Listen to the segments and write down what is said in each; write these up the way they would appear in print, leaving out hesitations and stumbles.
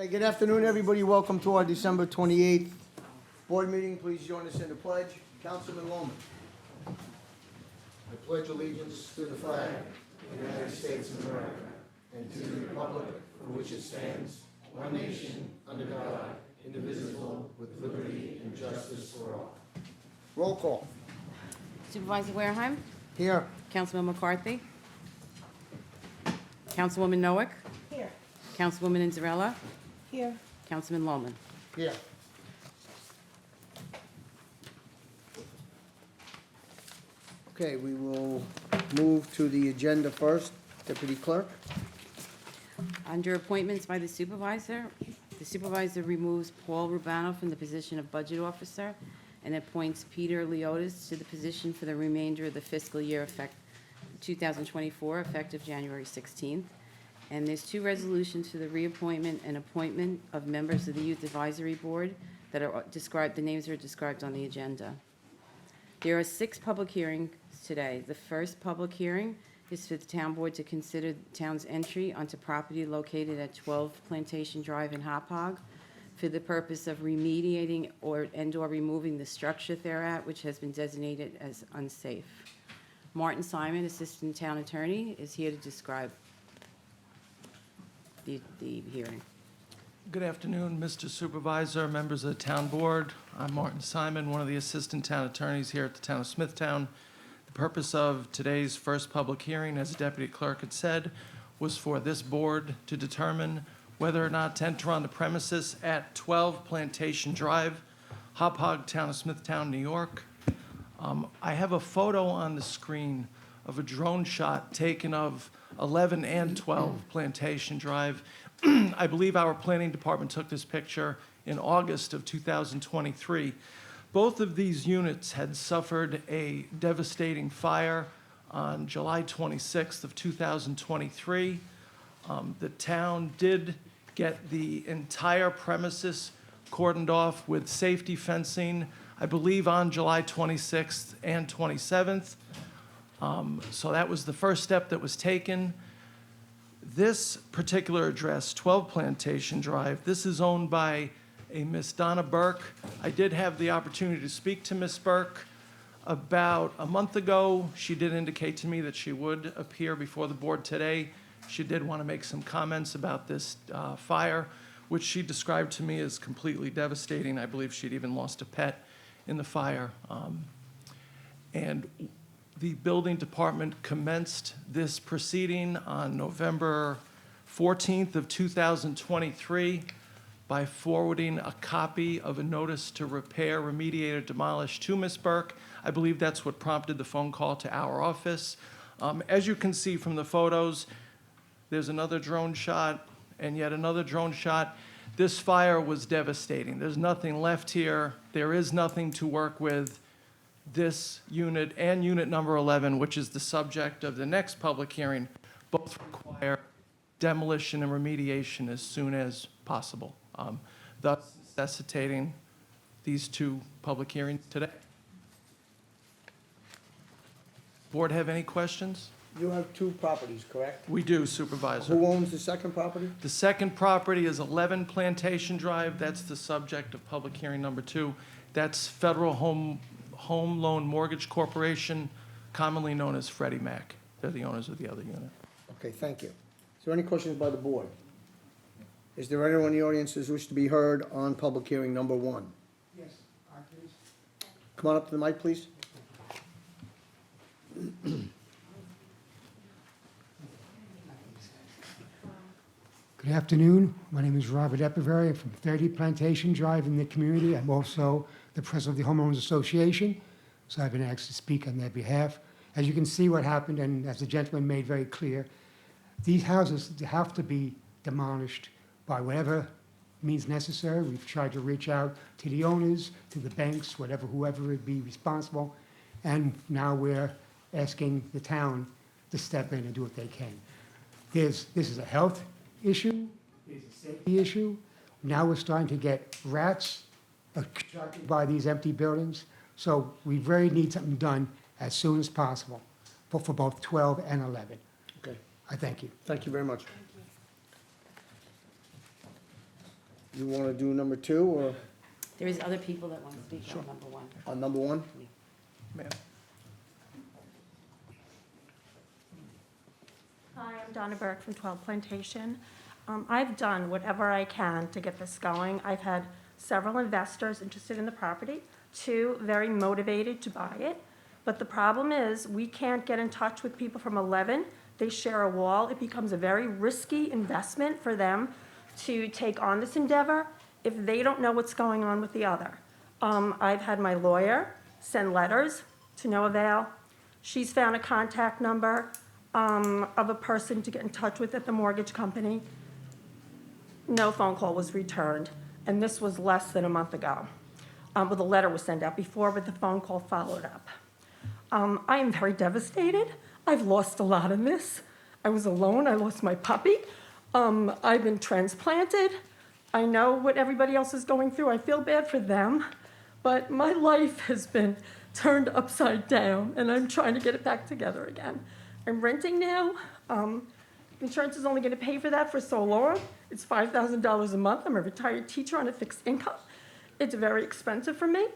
Okay, good afternoon, everybody. Welcome to our December 28th board meeting. Please join us in the pledge. Councilman Loman. I pledge allegiance to the flag of the United States of America and to the republic for which it stands, one nation, under God, indivisible, with liberty and justice for all. Roll call. Supervisor Wareheim, Here. Councilman McCarthy, Councilwoman Noack, Here. Councilwoman Inzarella, Here. Councilman Loman. Here. Okay, we will move to the agenda first. Deputy Clerk. Under appointments by the supervisor removes Paul Rubano from the position of Budget Officer and appoints Peter Leotis to the position for the remainder of the fiscal year 2024, effective January 16th. And there's two resolutions for the reappointment and appointment of members of the Youth Advisory Board that are described, the names are described on the agenda. There are 6 public hearings today. The first public hearing is for the town board to consider the town's entry onto property located at 12 Plantation Drive in Hauppauge for the purpose of remediating or removing the structure thereat, which has been designated as unsafe. Martin Simon, Assistant Town Attorney, is here to describe the hearing. Good afternoon, Mr. Supervisor, members of the Town Board. I'm Martin Simon, one of the Assistant Town Attorneys here at the Town of Smithtown. The purpose of today's first public hearing, as the Deputy Clerk had said, was for this board to determine whether or not to enter on the premises at 12 Plantation Drive, Hauppauge, Town of Smithtown, New York. I have a photo on the screen of a drone shot taken of 11 and 12 Plantation Drive. I believe our planning department took this picture in August of 2023. Both of these units had suffered a devastating fire on July 26th of 2023. The town did get the entire premises cordoned off with safety fencing, I believe on July 26th and 27th. So that was the first step that was taken. This particular address, 12 Plantation Drive, this is owned by a Miss Donna Burke. I did have the opportunity to speak to Miss Burke about a month ago. She did indicate to me that she would appear before the board today. She did want to make some comments about this fire, which she described to me as completely devastating. I believe she'd even lost a pet in the fire. And the building department commenced this proceeding on November 14th of 2023 by forwarding a copy of a notice to repair, remediate, or demolish to Ms. Burke. I believe that's what prompted the phone call to our office. As you can see from the photos, there's another drone shot and yet another drone shot. This fire was devastating. There's nothing left here. There is nothing to work with. This unit and unit number 11, which is the subject of the next public hearing, both require demolition and remediation as soon as possible, thus necessitating these two public hearings today. Board have any questions? You have 2 properties, correct? We do, Supervisor. Who owns the second property? The second property is 11 Plantation Drive. That's the subject of public hearing number 2. That's Federal Home Loan Mortgage Corporation, commonly known as Freddie Mac. They're the owners of the other unit. Okay, thank you. Is there any questions by the board? Is there anyone in the audience who wishes to be heard on public hearing number 1? Yes, please. Come on up to the mic, please. Good afternoon. My name is Robert Epivery. I'm from 30 Plantation Drive in the community. I'm also the president of the Homeowners Association, so I've been asked to speak on their behalf. As you can see what happened, and as the gentleman made very clear, these houses have to be demolished by whatever means necessary. We've tried to reach out to the owners, to the banks, whoever would be responsible, and now we're asking the town to step in and do what they can. This is a health issue, there's a safety issue. Now we're starting to get rats attracted by these empty buildings. So we really need something done as soon as possible for both 12 and 11. Okay, I thank you. thank you very much. you wanna do number 2 or There is other people that want to speak on number 1. on number 1? Ma'am. Hi, I'm Donna Burke from 12 Plantation. I've done whatever I can to get this going. I've had several investors interested in the property, 2 very motivated to buy it. But the problem is, we can't get in touch with people from 11. They share a wall. It becomes a very risky investment for them to take on this endeavor if they don't know what's going on with the other. I've had my lawyer send letters to no avail. She's found a contact number of a person to get in touch with at the mortgage company. No phone call was returned, and this was less than a month ago. Well, the letter was sent out before, but the phone call followed up. I am very devastated. I've lost a lot in this. I was alone. I lost my puppy. I've been transplanted. I know what everybody else is going through. I feel bad for them, but my life has been turned upside down, and I'm trying to get it back together again. I'm renting now. Insurance is only going to pay for that for so long. It's $5,000 a month. I'm a retired teacher on a fixed income. It's very expensive for me.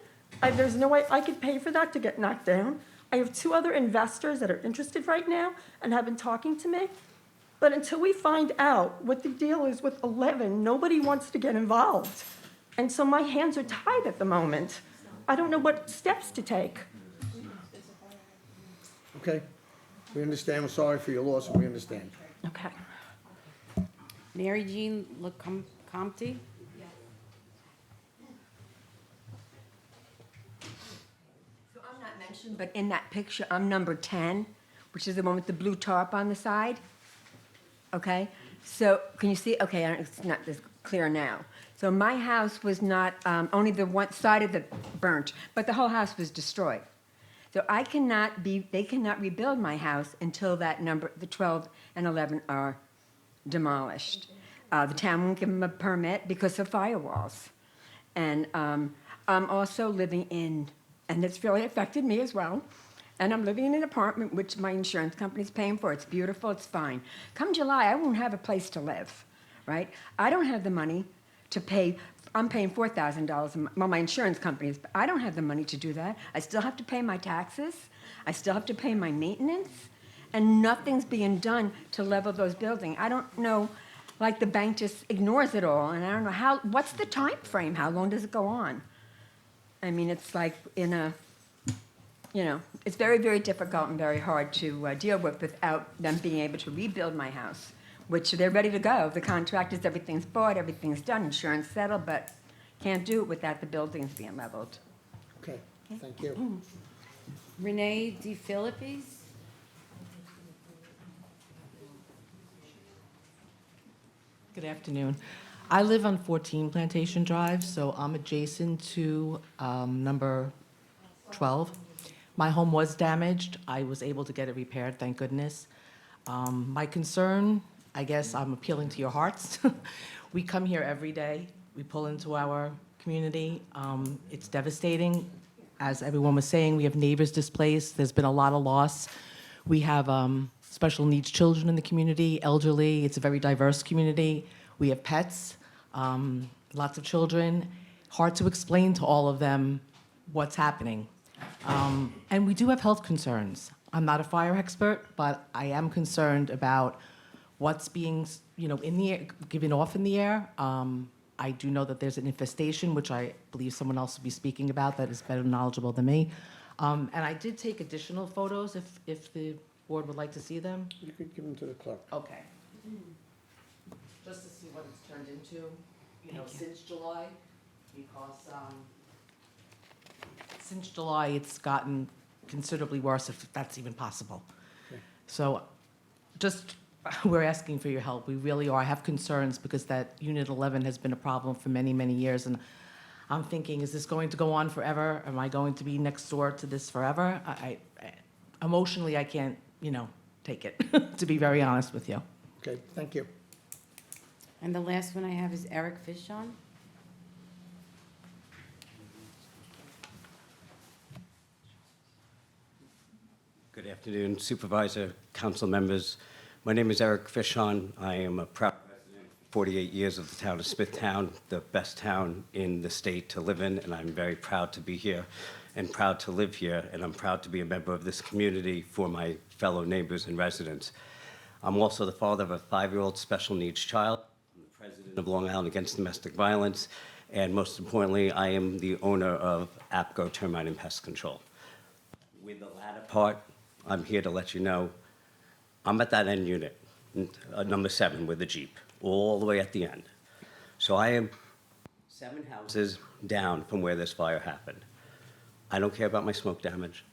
There's no way I could pay for that to get knocked down. I have 2 other investors that are interested right now and have been talking to me. But until we find out what the deal is with 11, nobody wants to get involved. And so my hands are tied at the moment. I don't know what steps to take. Okay, we understand, we're sorry for your loss, and we understand. Okay. Mary Jean LeCompte? So I'm not mentioned, but in that picture, I'm number 10, which is the one with the blue tarp on the side. Okay? So can you see? Okay, it's not this clear now. So my house was not, only the one side of it burnt, but the whole house was destroyed. So they cannot rebuild my house until that number, the 12 and 11 are demolished. The town won't give them a permit because of firewalls. And I'm also living in, and it's really affected me as well, and I'm living in an apartment which my insurance company's paying for. It's beautiful, it's fine. Come July, I won't have a place to live, right? I don't have the money to pay. I'm paying $4,000, well, my insurance company is, but I don't have the money to do that. I still have to pay my taxes. I still have to pay my maintenance, and nothing's being done to level those buildings. I don't know, like the bank just ignores it all, and I don't know what's the time frame? How long does it go on? I mean, it's like it's very, very difficult and very hard to deal with without them being able to rebuild my house, which they're ready to go. The contractors, everything's bought, everything's done, insurance settled, but can't do it without the buildings being leveled. Okay, thank you. Renee DeFilippis? Good afternoon. I live on 14 Plantation Drive, so I'm adjacent to number 12. My home was damaged. I was able to get it repaired, thank goodness. My concern, I guess I'm appealing to your hearts. We come here every day. We pull into our community. It's devastating. As everyone was saying, we have neighbors displaced. There's been a lot of loss. We have special needs children in the community, elderly. It's a very diverse community. We have pets, lots of children. Hard to explain to all of them what's happening. And we do have health concerns. I'm not a fire expert, but I am concerned about what's being, in the air, given off in the air. I do know that there's an infestation, which I believe someone else will be speaking about that is better knowledgeable than me. And I did take additional photos if the board would like to see them. You could give them to the clerk. Okay. Just to see what it's turned into, since July, because since July, it's gotten considerably worse, if that's even possible. Okay. So we're asking for your help. We really are. I have concerns because that Unit 11 has been a problem for many, many years. And I'm thinking, is this going to go on forever? Am I going to be next door to this forever? Emotionally, I can't, take it, to be very honest with you. Okay, thank you. And the last one I have is Eric Fishon. Good afternoon, Supervisor, council members. My name is Eric Fishon. I am a proud resident of 48 years of the town of Smithtown, the best town in the state to live in, and I'm very proud to be here and proud to live here, and I'm proud to be a member of this community for my fellow neighbors and residents. I'm also the father of a 5-year-old special needs child. I'm the president of Long Island Against Domestic Violence, and most importantly, I am the owner of APCO Termite and Pest Control. With the latter part, I'm here to let you know, I'm at that end unit, number 7 with the Jeep, all the way at the end. So I am 7 houses down from where this fire happened. I don't care about my smoke damage.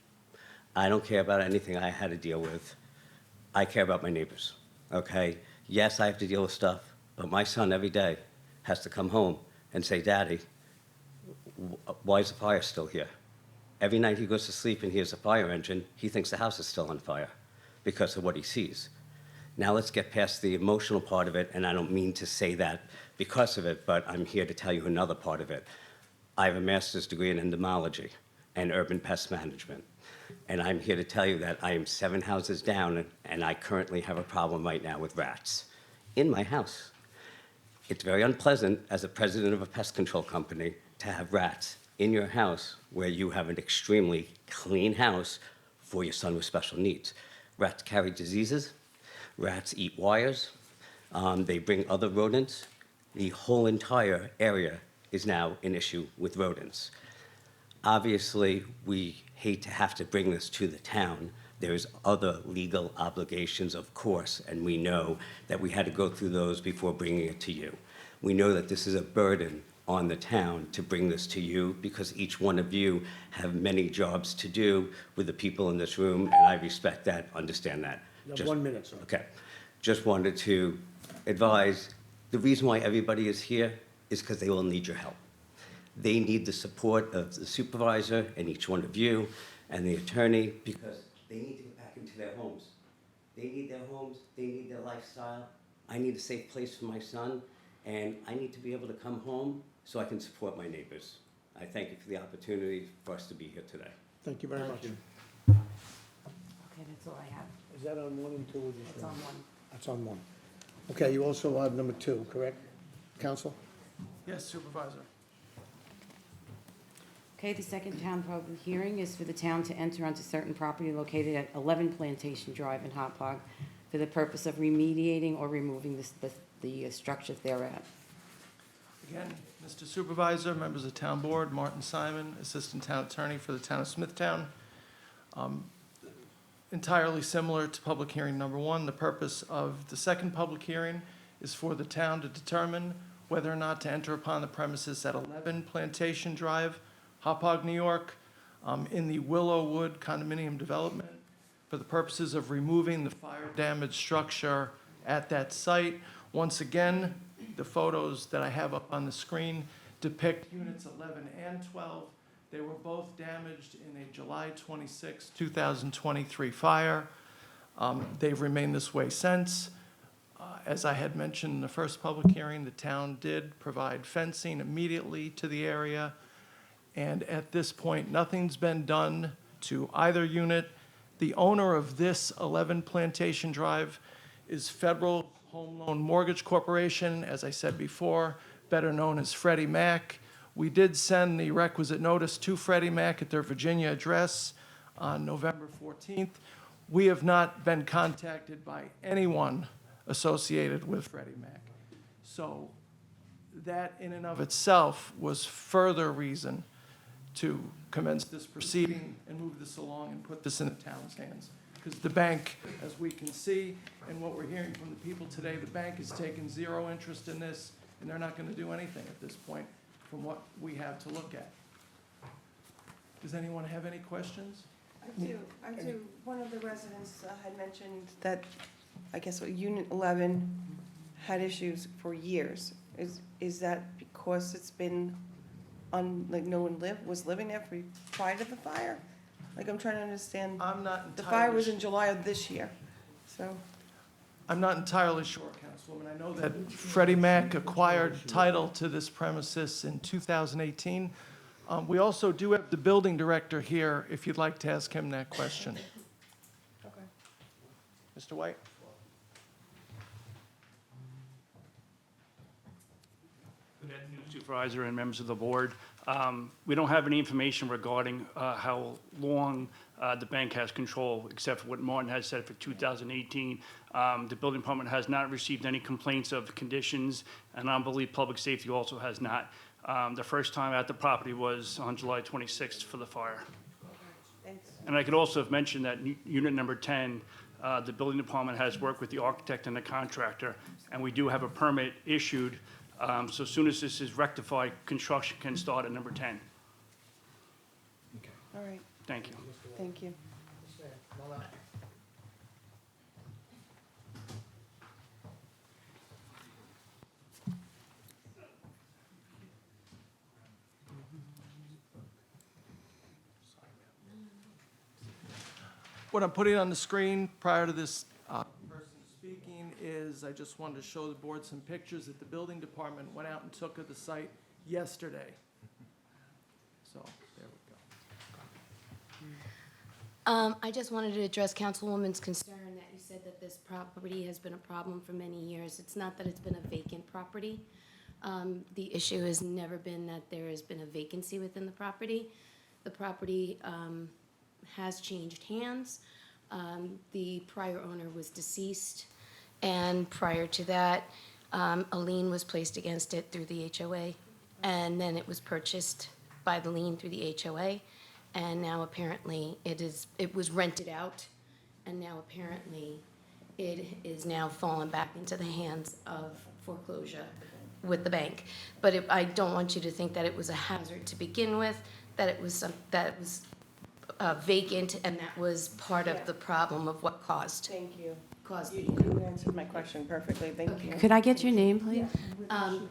I don't care about anything I had to deal with. I care about my neighbors, okay? Yes, I have to deal with stuff, but my son every day has to come home and say, Daddy, why is the fire still here? Every night he goes to sleep and hears a fire engine, he thinks the house is still on fire because of what he sees. Now let's get past the emotional part of it, and I don't mean to say that because of it, but I'm here to tell you another part of it. I have a master's degree in entomology and urban pest management, and I'm here to tell you that I am 7 houses down, and I currently have a problem right now with rats in my house. It's very unpleasant as a president of a pest control company to have rats in your house where you have an extremely clean house for your son with special needs. Rats carry diseases, rats eat wires, they bring other rodents. The whole entire area is now an issue with rodents. Obviously, we hate to have to bring this to the town. There's other legal obligations, of course, and we know that we had to go through those before bringing it to you. We know that this is a burden on the town to bring this to you because each one of you have many jobs to do with the people in this room, and I respect that, understand that. You have 1 minute, sir. Okay. Just wanted to advise, the reason why everybody is here is because they all need your help. They need the support of the supervisor and each one of you and the attorney because they need to get back into their homes. They need their homes, they need their lifestyle. I need a safe place for my son, and I need to be able to come home so I can support my neighbors. I thank you for the opportunity for us to be here today. Thank you very much. Okay, that's all I have. Is that on 1 and 2? Or just It's on 1. That's on 1. Okay, you also have number 2, correct, counsel? Yes, Supervisor. Okay, the second town public hearing is for the town to enter onto certain property located at 11 Plantation Drive in Hopog for the purpose of remediating or removing the structure thereat. Again, Mr. Supervisor, members of the Town Board, Martin Simon, Assistant Town Attorney for the Town of Smithtown. Entirely similar to public hearing number 1, the purpose of the second public hearing is for the town to determine whether or not to enter upon the premises at 11 Plantation Drive, Hopog, New York, in the Willowwood condominium development for the purposes of removing the fire-damaged structure at that site. Once again, the photos that I have up on the screen depict units 11 and 12. They were both damaged in a July 26, 2023 fire. They've remained this way since. As I had mentioned in the first public hearing, the town did provide fencing immediately to the area. And at this point, nothing's been done to either unit. The owner of this 11 Plantation Drive is Federal Home Loan Mortgage Corporation, as I said before, better known as Freddie Mac. We did send the requisite notice to Freddie Mac at their Virginia address on November 14th. We have not been contacted by anyone associated with Freddie Mac. So that in and of itself was further reason to commence this proceeding and move this along and put this in the town's hands. Because the bank, as we can see, and what we're hearing from the people today, the bank has taken zero interest in this, and they're not going to do anything at this point from what we have to look at. Does anyone have any questions? I do. One of the residents had mentioned that, I guess, Unit 11 had issues for years. Is that because it's been like no one was living there prior to the fire? Like, I'm trying to understand. I'm not The fire was entirely, in July of this year, so. I'm not entirely sure, Councilwoman. I know that Freddie Mac acquired title to this premises in 2018. We also do have the building director here, if you'd like to ask him that question. Okay. Mr. White? New Supervisor and members of the board. We don't have any information regarding how long the bank has control, except for what Martin has said for 2018. The building department has not received any complaints of conditions, and I believe public safety also has not. The first time at the property was on July 26th for the fire. Thanks. And I could also have mentioned that unit number 10, the building department has worked with the architect and the contractor, and we do have a permit issued. So as soon as this is rectified, construction can start at number 10. All right, Thank you. thank you. What I'm putting on the screen prior to this person speaking is, I just wanted to show the board some pictures that the building department went out and took of the site yesterday. So, there we go. I just wanted to address Councilwoman's concern that you said that this property has been a problem for many years. It's not that it's been a vacant property. The issue has never been that there has been a vacancy within the property. The property has changed hands. The prior owner was deceased, and prior to that, a lien was placed against it through the HOA, and then it was purchased by the lien through the HOA, and now apparently it was rented out, and now apparently it is now fallen back into the hands of foreclosure with the bank. But I don't want you to think that it was a hazard to begin with, that it was vacant, and that was part of the problem of what caused Thank you. the. You answered my question perfectly, thank you. Could I get your name, please?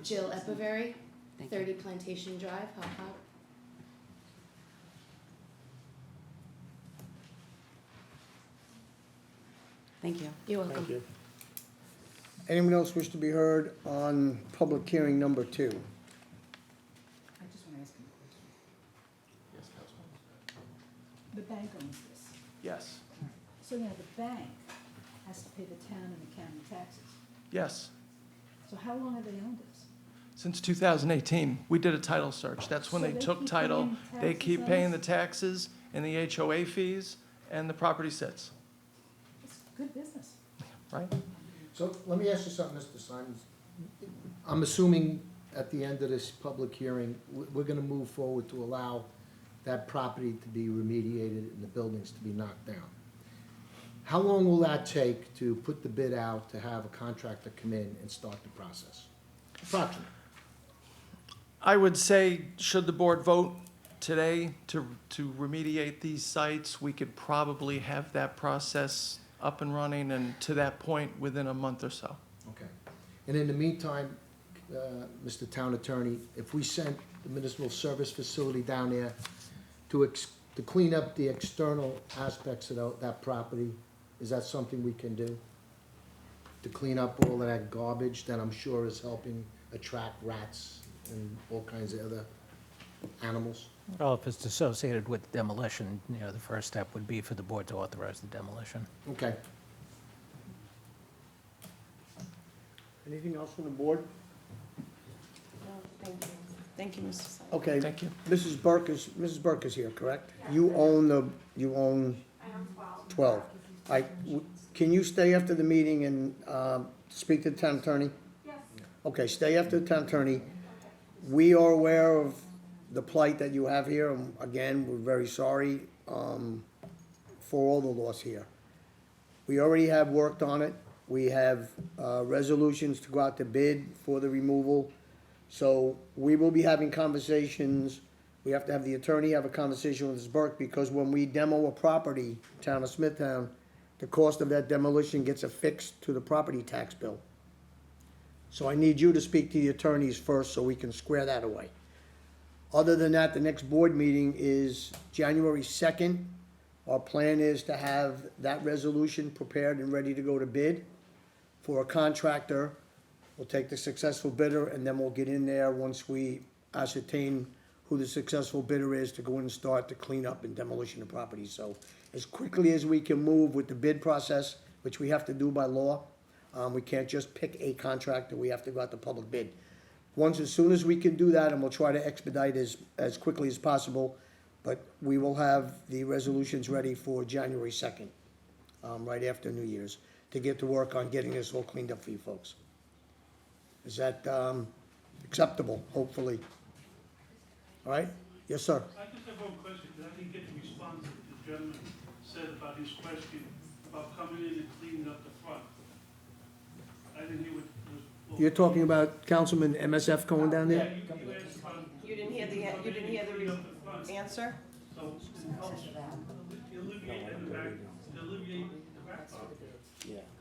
Jill Epivery, Thank you. 30 Plantation Drive, Hop Hop. Thank you. You're welcome. Thank you. Anyone else wish to be heard on public hearing number 2? I just want to ask him a question. Yes, Councilwoman. The bank owns this. Yes, So now the bank has to pay the town and the county taxes. yes. So how long have they owned this? Since 2018, we did a title search. That's when So they they took keep title. paying They taxes keep on paying the this? taxes and the HOA fees, and the property sits, It's good business. right? So let me ask you something, Mr. Simons. I'm assuming at the end of this public hearing, we're gonna move forward to allow that property to be remediated and the buildings to be knocked down. How long will that take to put the bid out, to have a contractor come in and start the process? Approximately. I would say, should the board vote today to remediate these sites, we could probably have that process up and running, and to that point, within a month or so. Okay. And in the meantime, Mr. Town Attorney, if we sent the municipal service facility down there to clean up the external aspects of that property, is that something we can do? To clean up all of that garbage that I'm sure is helping attract rats and all kinds of other animals? Well, if it's associated with demolition, the first step would be for the board to authorize the demolition. Okay. Anything else from the board? No, thank you. Thank you, Mr. Simon. Okay. Thank you. Mrs. Burke is here, correct? You own 12. Can you stay after the meeting and speak to the town attorney? Yes. Okay, stay after the town attorney. We are aware of the plight that you have here, and again, we're very sorry for all the loss here. We already have worked on it. We have resolutions to go out to bid for the removal. So we will be having conversations. We have to have the attorney have a conversation with Ms. Burke, because when we demo a property, town of Smithtown, the cost of that demolition gets affixed to the property tax bill. So I need you to speak to the attorneys first so we can square that away. Other than that, the next board meeting is January 2nd. Our plan is to have that resolution prepared and ready to go to bid for a contractor. We'll take the successful bidder, and then we'll get in there once we ascertain who the successful bidder is to go in and start the cleanup and demolition of property. So as quickly as we can move with the bid process, which we have to do by law, we can't just pick a contractor, we have to go out to public bid. as soon as we can do that, and we'll try to expedite as quickly as possible, but we will have the resolutions ready for January 2nd, right after New Year's, to get to work on getting this all cleaned up for you folks. Is that acceptable, hopefully? All right? Yes, sir. I just have one question, because I didn't get the response that the gentleman said about his question about coming in and cleaning up the front. I didn't hear what was. You're talking about Councilman MSF going down there? You asked about You didn't hear the answer? so it helps alleviate the back, alleviate the back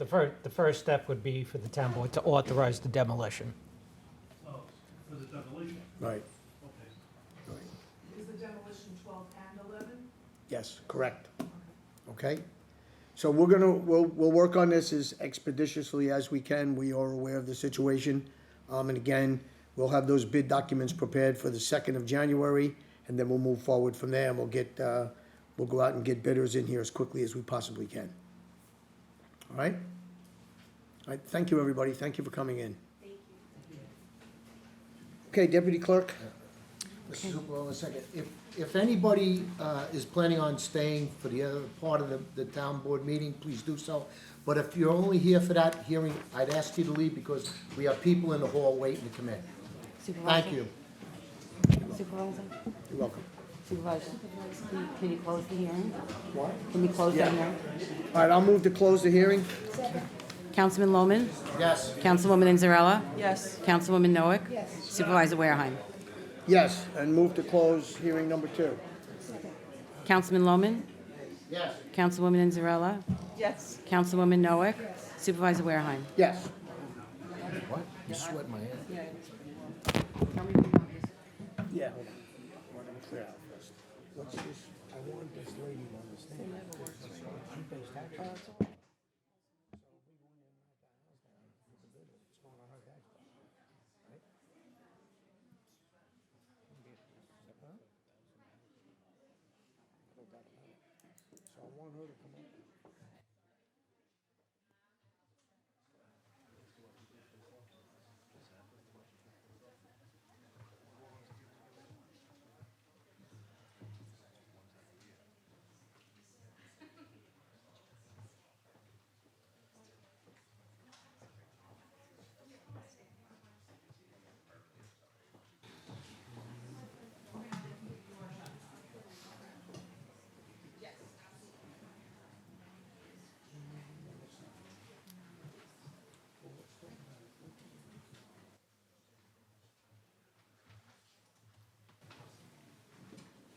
part. The first step would be for the town board to authorize the demolition. Oh, for the demolition, Right. okay. Is the demolition 12 and 11? Yes, correct. Okay? So we'll work on this as expeditiously as we can. We are aware of the situation. And again, we'll have those bid documents prepared for the 2nd of January, and then we'll move forward from there, and we'll go out and get bidders in here as quickly as we possibly can. All right? All right, thank you, everybody. Thank you for coming in. Thank you. Okay, Deputy Clerk? Mr. Super, one second. If anybody is planning on staying for the other part of the town board meeting, please do so. But if you're only here for that hearing, I'd ask you to leave because we have people in the hall waiting to come in. Supervisor? Thank you. Supervisor? You're welcome. Supervisor, can you close the hearing? What? Can we close the Yeah. hearing? All right, I'll move to close the hearing. Councilman Lohman? Yes. Councilwoman Inzarella? Yes. Councilwoman Noack? Yes. Supervisor Wareheim? Yes, and move to close hearing number 2. Councilman Lohman? Yes. Councilwoman Inzarella? Yes. Councilwoman Noack? Supervisor Wareheim? Yes. What? You sweat my head. Yeah, hold on. We're gonna clear out first. What's this? I want this lady to understand. She pays taxes. So I want her to come up.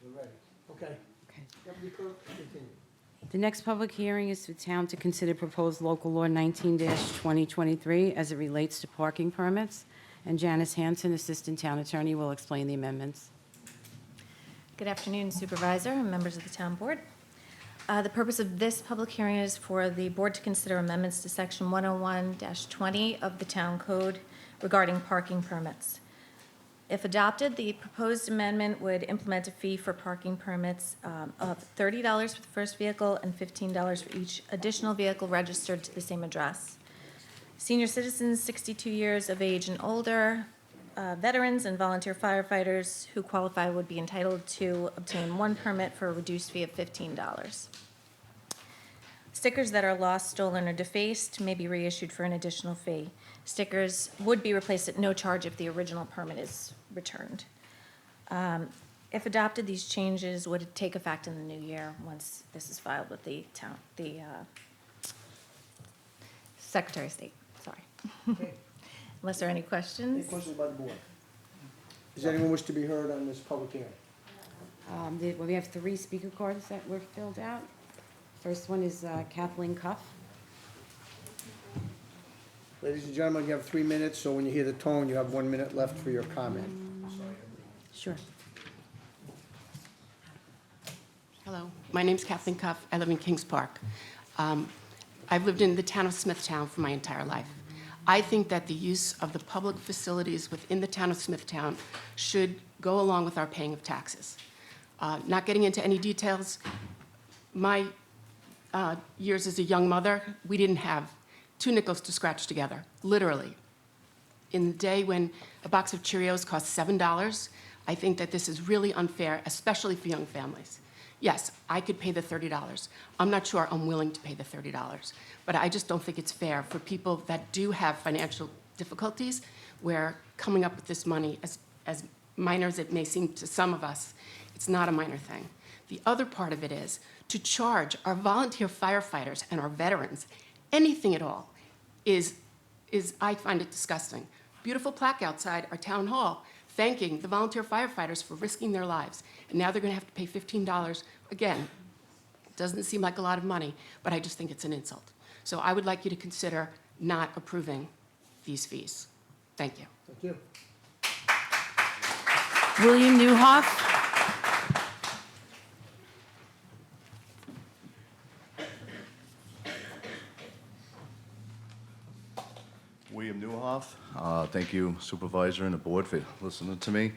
We're ready. Okay. Okay. Deputy Clerk, continue. The next public hearing is for town to consider proposed local law 19-2023 as it relates to parking permits. And Janice Hanson, Assistant Town Attorney, will explain the amendments. Good afternoon, Supervisor and members of the Town Board. The purpose of this public hearing is for the Board to consider amendments to Section 101-20 of the Town Code regarding parking permits. If adopted, the proposed amendment would implement a fee for parking permits of $30 for the first vehicle and $15 for each additional vehicle registered to the same address. Senior citizens 62 years of age and older, veterans and volunteer firefighters who qualify would be entitled to obtain one permit for a reduced fee of $15. Stickers that are lost, stolen, or defaced may be reissued for an additional fee. Stickers would be replaced at no charge if the original permit is returned. If adopted, these changes would take effect in the new year once this is filed with the Secretary of State. Sorry. Unless there are any Any questions? questions by the board? Does anyone wish to be heard on this public hearing? We have 3 speaker cards that were filled out. First one is Kathleen Cuff. Ladies and gentlemen, you have 3 minutes, so when you hear the tone, you have 1 minute left for your comment. Sure. Hello, my name's Kathleen Cuff. I live in Kings Park. I've lived in the town of Smithtown for my entire life. I think that the use of the public facilities within the town of Smithtown should go along with our paying of taxes. Not getting into any details, my years as a young mother, we didn't have 2 nickels to scratch together, literally. in the day when a box of Cheerios costs $7, I think that this is really unfair, especially for young families. Yes, I could pay the $30. I'm not sure I'm willing to pay the $30, but I just don't think it's fair for people that do have financial difficulties, where coming up with this money, as minor as it may seem to some of us, it's not a minor thing. The other part of it is to charge our volunteer firefighters and our veterans anything at all is I find it disgusting. Beautiful plaque outside our town hall thanking the volunteer firefighters for risking their lives. And now they're going to have to pay $15. Again, doesn't seem like a lot of money, but I just think it's an insult. So I would like you to consider not approving these fees. Thank you. Thank you. William Newhoff? William Newhoff. Thank you, Supervisor and the board, for listening to me.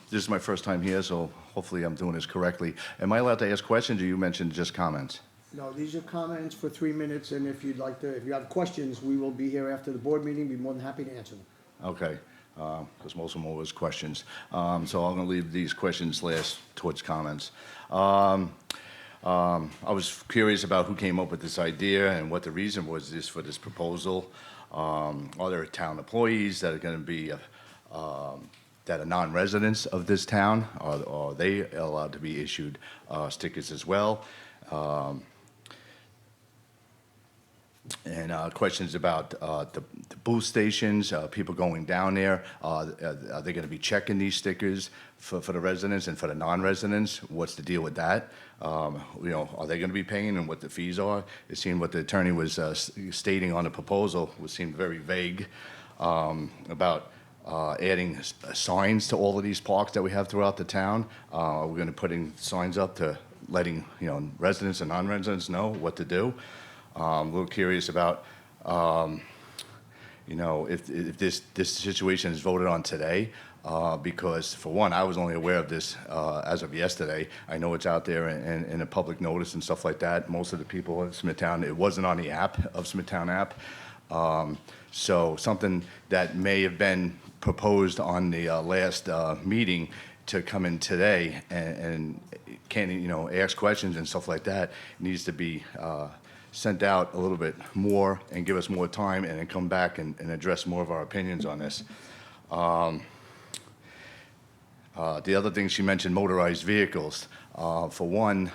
This is my first time here, so hopefully I'm doing this correctly. Am I allowed to ask questions, or you mentioned just comments? No, these are comments for 3 minutes, and if you'd like to, if you have questions, we will be here after the board meeting, be more than happy to answer them. Okay, because most of them was questions. So I'm going to leave these questions last towards comments. I was curious about who came up with this idea and what the reason was for this proposal. Are there town employees that are going to be that are non-residents of this town? Are they allowed to be issued stickers as well? And questions about the booth stations, people going down there. Are they going to be checking these stickers for the residents and for the non-residents? What's the deal with that? Are they going to be paying, and what the fees are? It seemed what the attorney was stating on the proposal seemed very vague about adding signs to all of these parks that we have throughout the town. We're going to putting signs up to letting residents and non-residents know what to do. A little curious about, if this situation is voted on today, because for one, I was only aware of this as of yesterday. I know it's out there in a public notice and stuff like that. Most of the people in Smithtown, it wasn't on the app of Smithtown app. So something that may have been proposed on the last meeting to come in today and can, ask questions and stuff like that needs to be sent out a little bit more and give us more time, and then come back and address more of our opinions on this. The other thing she mentioned, motorized vehicles. For one,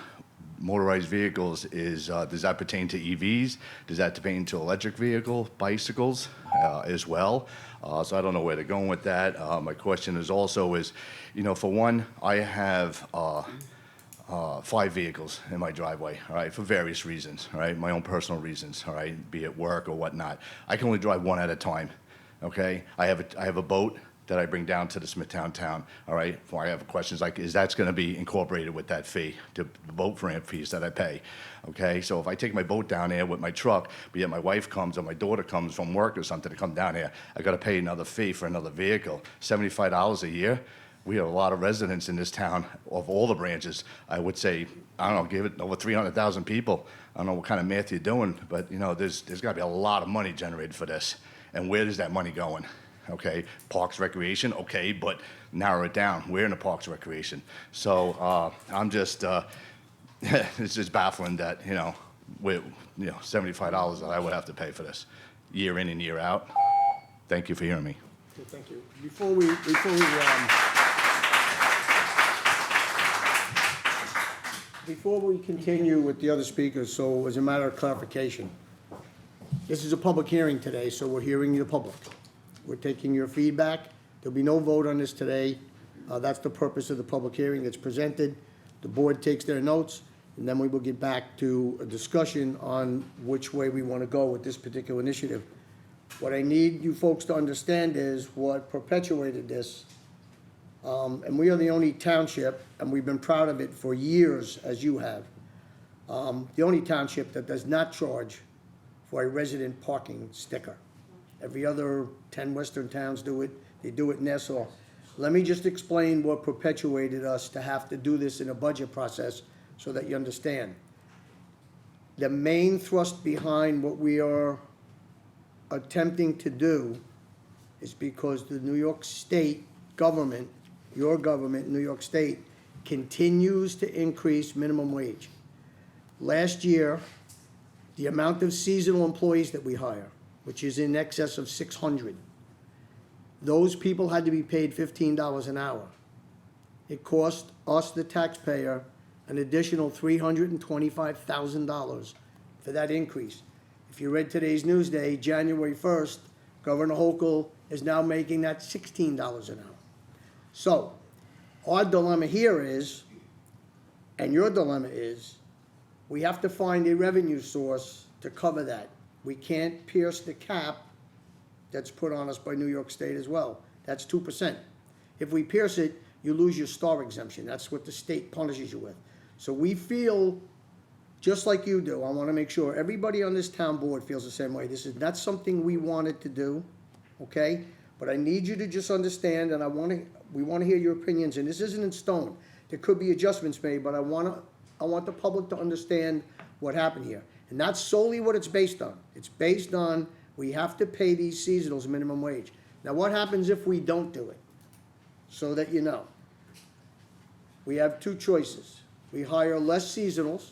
motorized vehicles is, does that pertain to EVs? Does that pertain to electric vehicle, bicycles as well? So I don't know where they're going with that. My question is also for one, I have 5 vehicles in my driveway, all right, for various reasons, all right, my own personal reasons, all right, be it work or whatnot. I can only drive one at a time, okay? I have a boat that I bring down to the Smithtown town, all right? If I have questions like, is that's gonna be incorporated with that fee, the boat ramp fees that I pay, okay? So if I take my boat down there with my truck, but yet my wife comes or my daughter comes from work or something to come down here, I gotta pay another fee for another vehicle, $75 a year. We have a lot of residents in this town of all the branches. I would say, I don't know, give it over 300,000 people. I don't know what kind of math you're doing, but there's got to be a lot of money generated for this. And where is that money going? Okay, Parks Recreation, okay, but narrow it down. Where in the Parks Recreation? So I'm just, it's just baffling that with $75 that I would have to pay for this, year in and year out. Thank you for hearing me. Okay, thank you. Before we continue with the other speakers, so as a matter of clarification, this is a public hearing today, so we're hearing the public. We're taking your feedback. There'll be no vote on this today. That's the purpose of the public hearing that's presented. The board takes their notes, and then we will get back to a discussion on which way we want to go with this particular initiative. What I need you folks to understand is what perpetuated this. And we are the only township, and we've been proud of it for years, as you have, the only township that does not charge for a resident parking sticker. Every other 10 western towns do it. They do it in Nassau. Let me just explain what perpetuated us to have to do this in a budget process so that you understand. The main thrust behind what we are attempting to do is because the New York State government, your government, New York State, continues to increase minimum wage. Last year, the amount of seasonal employees that we hire, which is in excess of 600, those people had to be paid $15 an hour. It cost us, the taxpayer, an additional $325,000 for that increase. If you read today's Newsday, January 1st, Governor Hochul is now making that $16 an hour. So, our dilemma here is, and your dilemma is, we have to find a revenue source to cover that. We can't pierce the cap that's put on us by New York State as well. That's 2%. If we pierce it, you lose your star exemption. That's what the state punishes you with. So we feel, just like you do, I want to make sure everybody on this town board feels the same way. This is not something we wanted to do, okay? But I need you to just understand, and we want to hear your opinions, and this isn't in stone. There could be adjustments made, but I want the public to understand what happened here. And that's solely what it's based on. It's based on we have to pay these seasonals minimum wage. Now, what happens if we don't do it? So that you know. We have two choices. We hire less seasonals,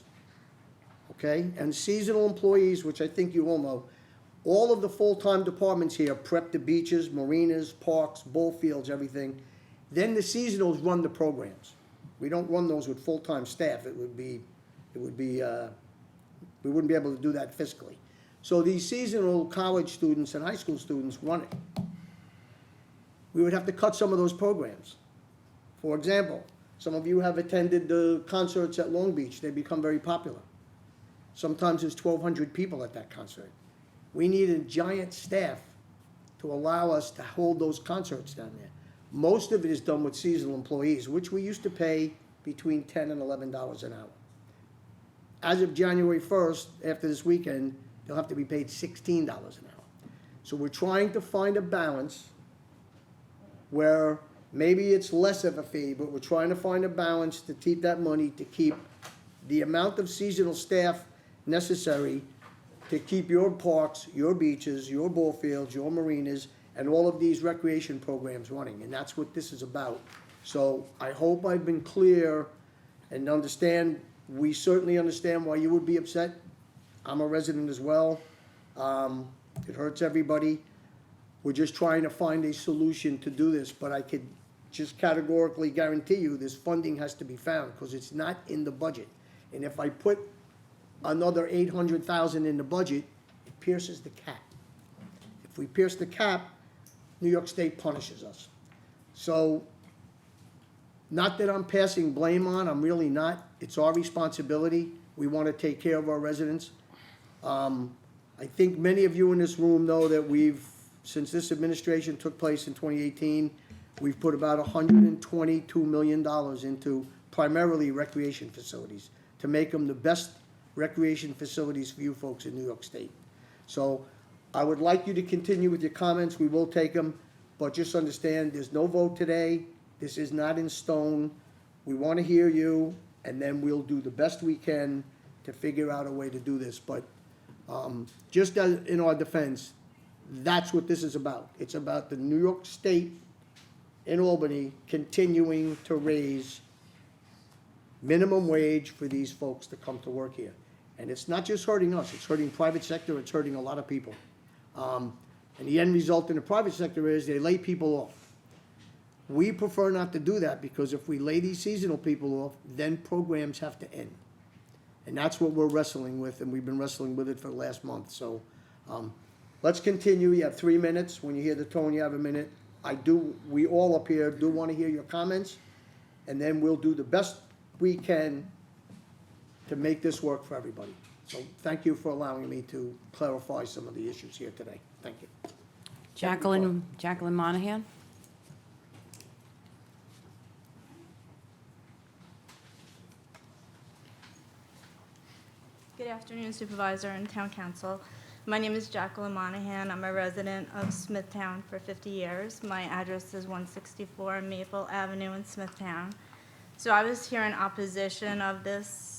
okay? And seasonal employees, which I think you all know, all of the full-time departments here prep the beaches, marinas, parks, ball fields, everything. Then the seasonals run the programs. We don't run those with full-time staff. We wouldn't be able to do that fiscally. So these seasonal college students and high school students run it. We would have to cut some of those programs. For example, some of you have attended the concerts at Long Beach. They become very popular. Sometimes there's 1,200 people at that concert. We need a giant staff to allow us to hold those concerts down there. Most of it is done with seasonal employees, which we used to pay between $10 and $11 an hour. As of January 1st, after this weekend, they'll have to be paid $16 an hour. So we're trying to find a balance where maybe it's less of a fee, but we're trying to find a balance to keep that money, to keep the amount of seasonal staff necessary to keep your parks, your beaches, your ball fields, your marinas, and all of these recreation programs running. And that's what this is about. So I hope I've been clear and understand, we certainly understand why you would be upset. I'm a resident as well. It hurts everybody. We're just trying to find a solution to do this, but I could just categorically guarantee you this funding has to be found because it's not in the budget. And if I put another $800,000 in the budget, it pierces the cap. If we pierce the cap, New York State punishes us. So, not that I'm passing blame on, I'm really not. It's our responsibility. We want to take care of our residents. I think many of you in this room know that since this administration took place in 2018, we've put about $122 million into primarily recreation facilities to make them the best recreation facilities for you folks in New York State. So I would like you to continue with your comments. We will take them, but just understand there's no vote today. This is not in stone. We want to hear you, and then we'll do the best we can to figure out a way to do this. But just as in our defense, that's what this is about. It's about the New York State in Albany continuing to raise minimum wage for these folks to come to work here. And it's not just hurting us, it's hurting private sector, it's hurting a lot of people. And the end result in the private sector is they lay people off. We prefer not to do that because if we lay these seasonal people off, then programs have to end. And that's what we're wrestling with, and we've been wrestling with it for the last month. So let's continue. You have 3 minutes. When you hear the tone, you have a minute. We all up here do want to hear your comments, and then we'll do the best we can to make this work for everybody. So thank you for allowing me to clarify some of the issues here today. Thank you. Jacqueline Monahan? Good afternoon, Supervisor and Town Council. My name is Jacqueline Monahan. I'm a resident of Smithtown for 50 years. My address is 164 Maple Avenue in Smithtown. So I was here in opposition of this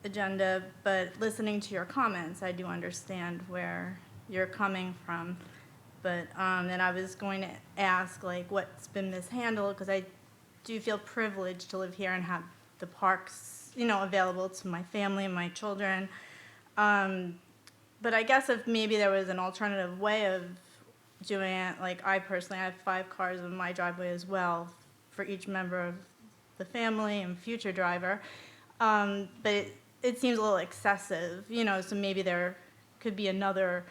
agenda, but listening to your comments, I do understand where you're coming from. But, and I was going to ask, like, what's been mishandled, because I do feel privileged to live here and have the parks, you know, available to my family and my children. But I guess if maybe there was an alternative way of doing it, like I personally have 5 cars in my driveway as well for each member of the family and future driver. But it seems a little excessive, you know, so maybe there could be another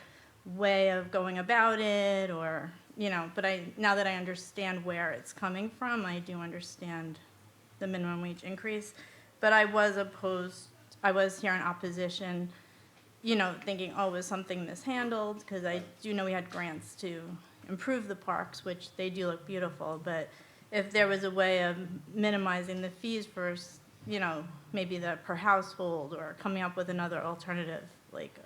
way of going about it, or, you know, but now that I understand where it's coming from, I do understand the minimum wage increase. But I was here in opposition, you know, thinking, oh, was something mishandled? Because I do know we had grants to improve the parks, which they do look beautiful, but if there was a way of minimizing the fees for, you know, maybe the per household, or coming up with another alternative, like,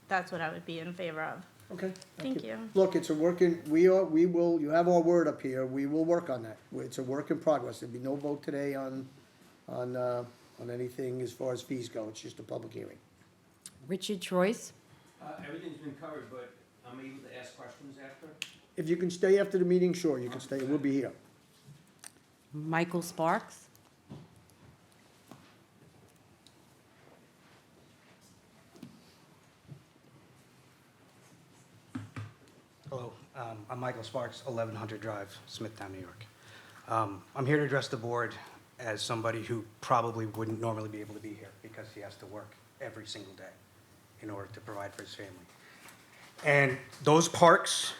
that's what I would be in favor of. Okay. Thank you. Look, it's a we will, you have our word up here, we will work on that. It's a work in progress. There'll be no vote today on anything as far as fees go. It's just a public hearing. Richard Troyes? Everything's been covered, but I'm able to ask questions after? If you can stay after the meeting, sure, you can stay. We'll be here. Michael Sparks? Hello, I'm Michael Sparks, 1100 Drive, Smithtown, New York. I'm here to address the board as somebody who probably wouldn't normally be able to be here because he has to work every single day in order to provide for his family. And those parks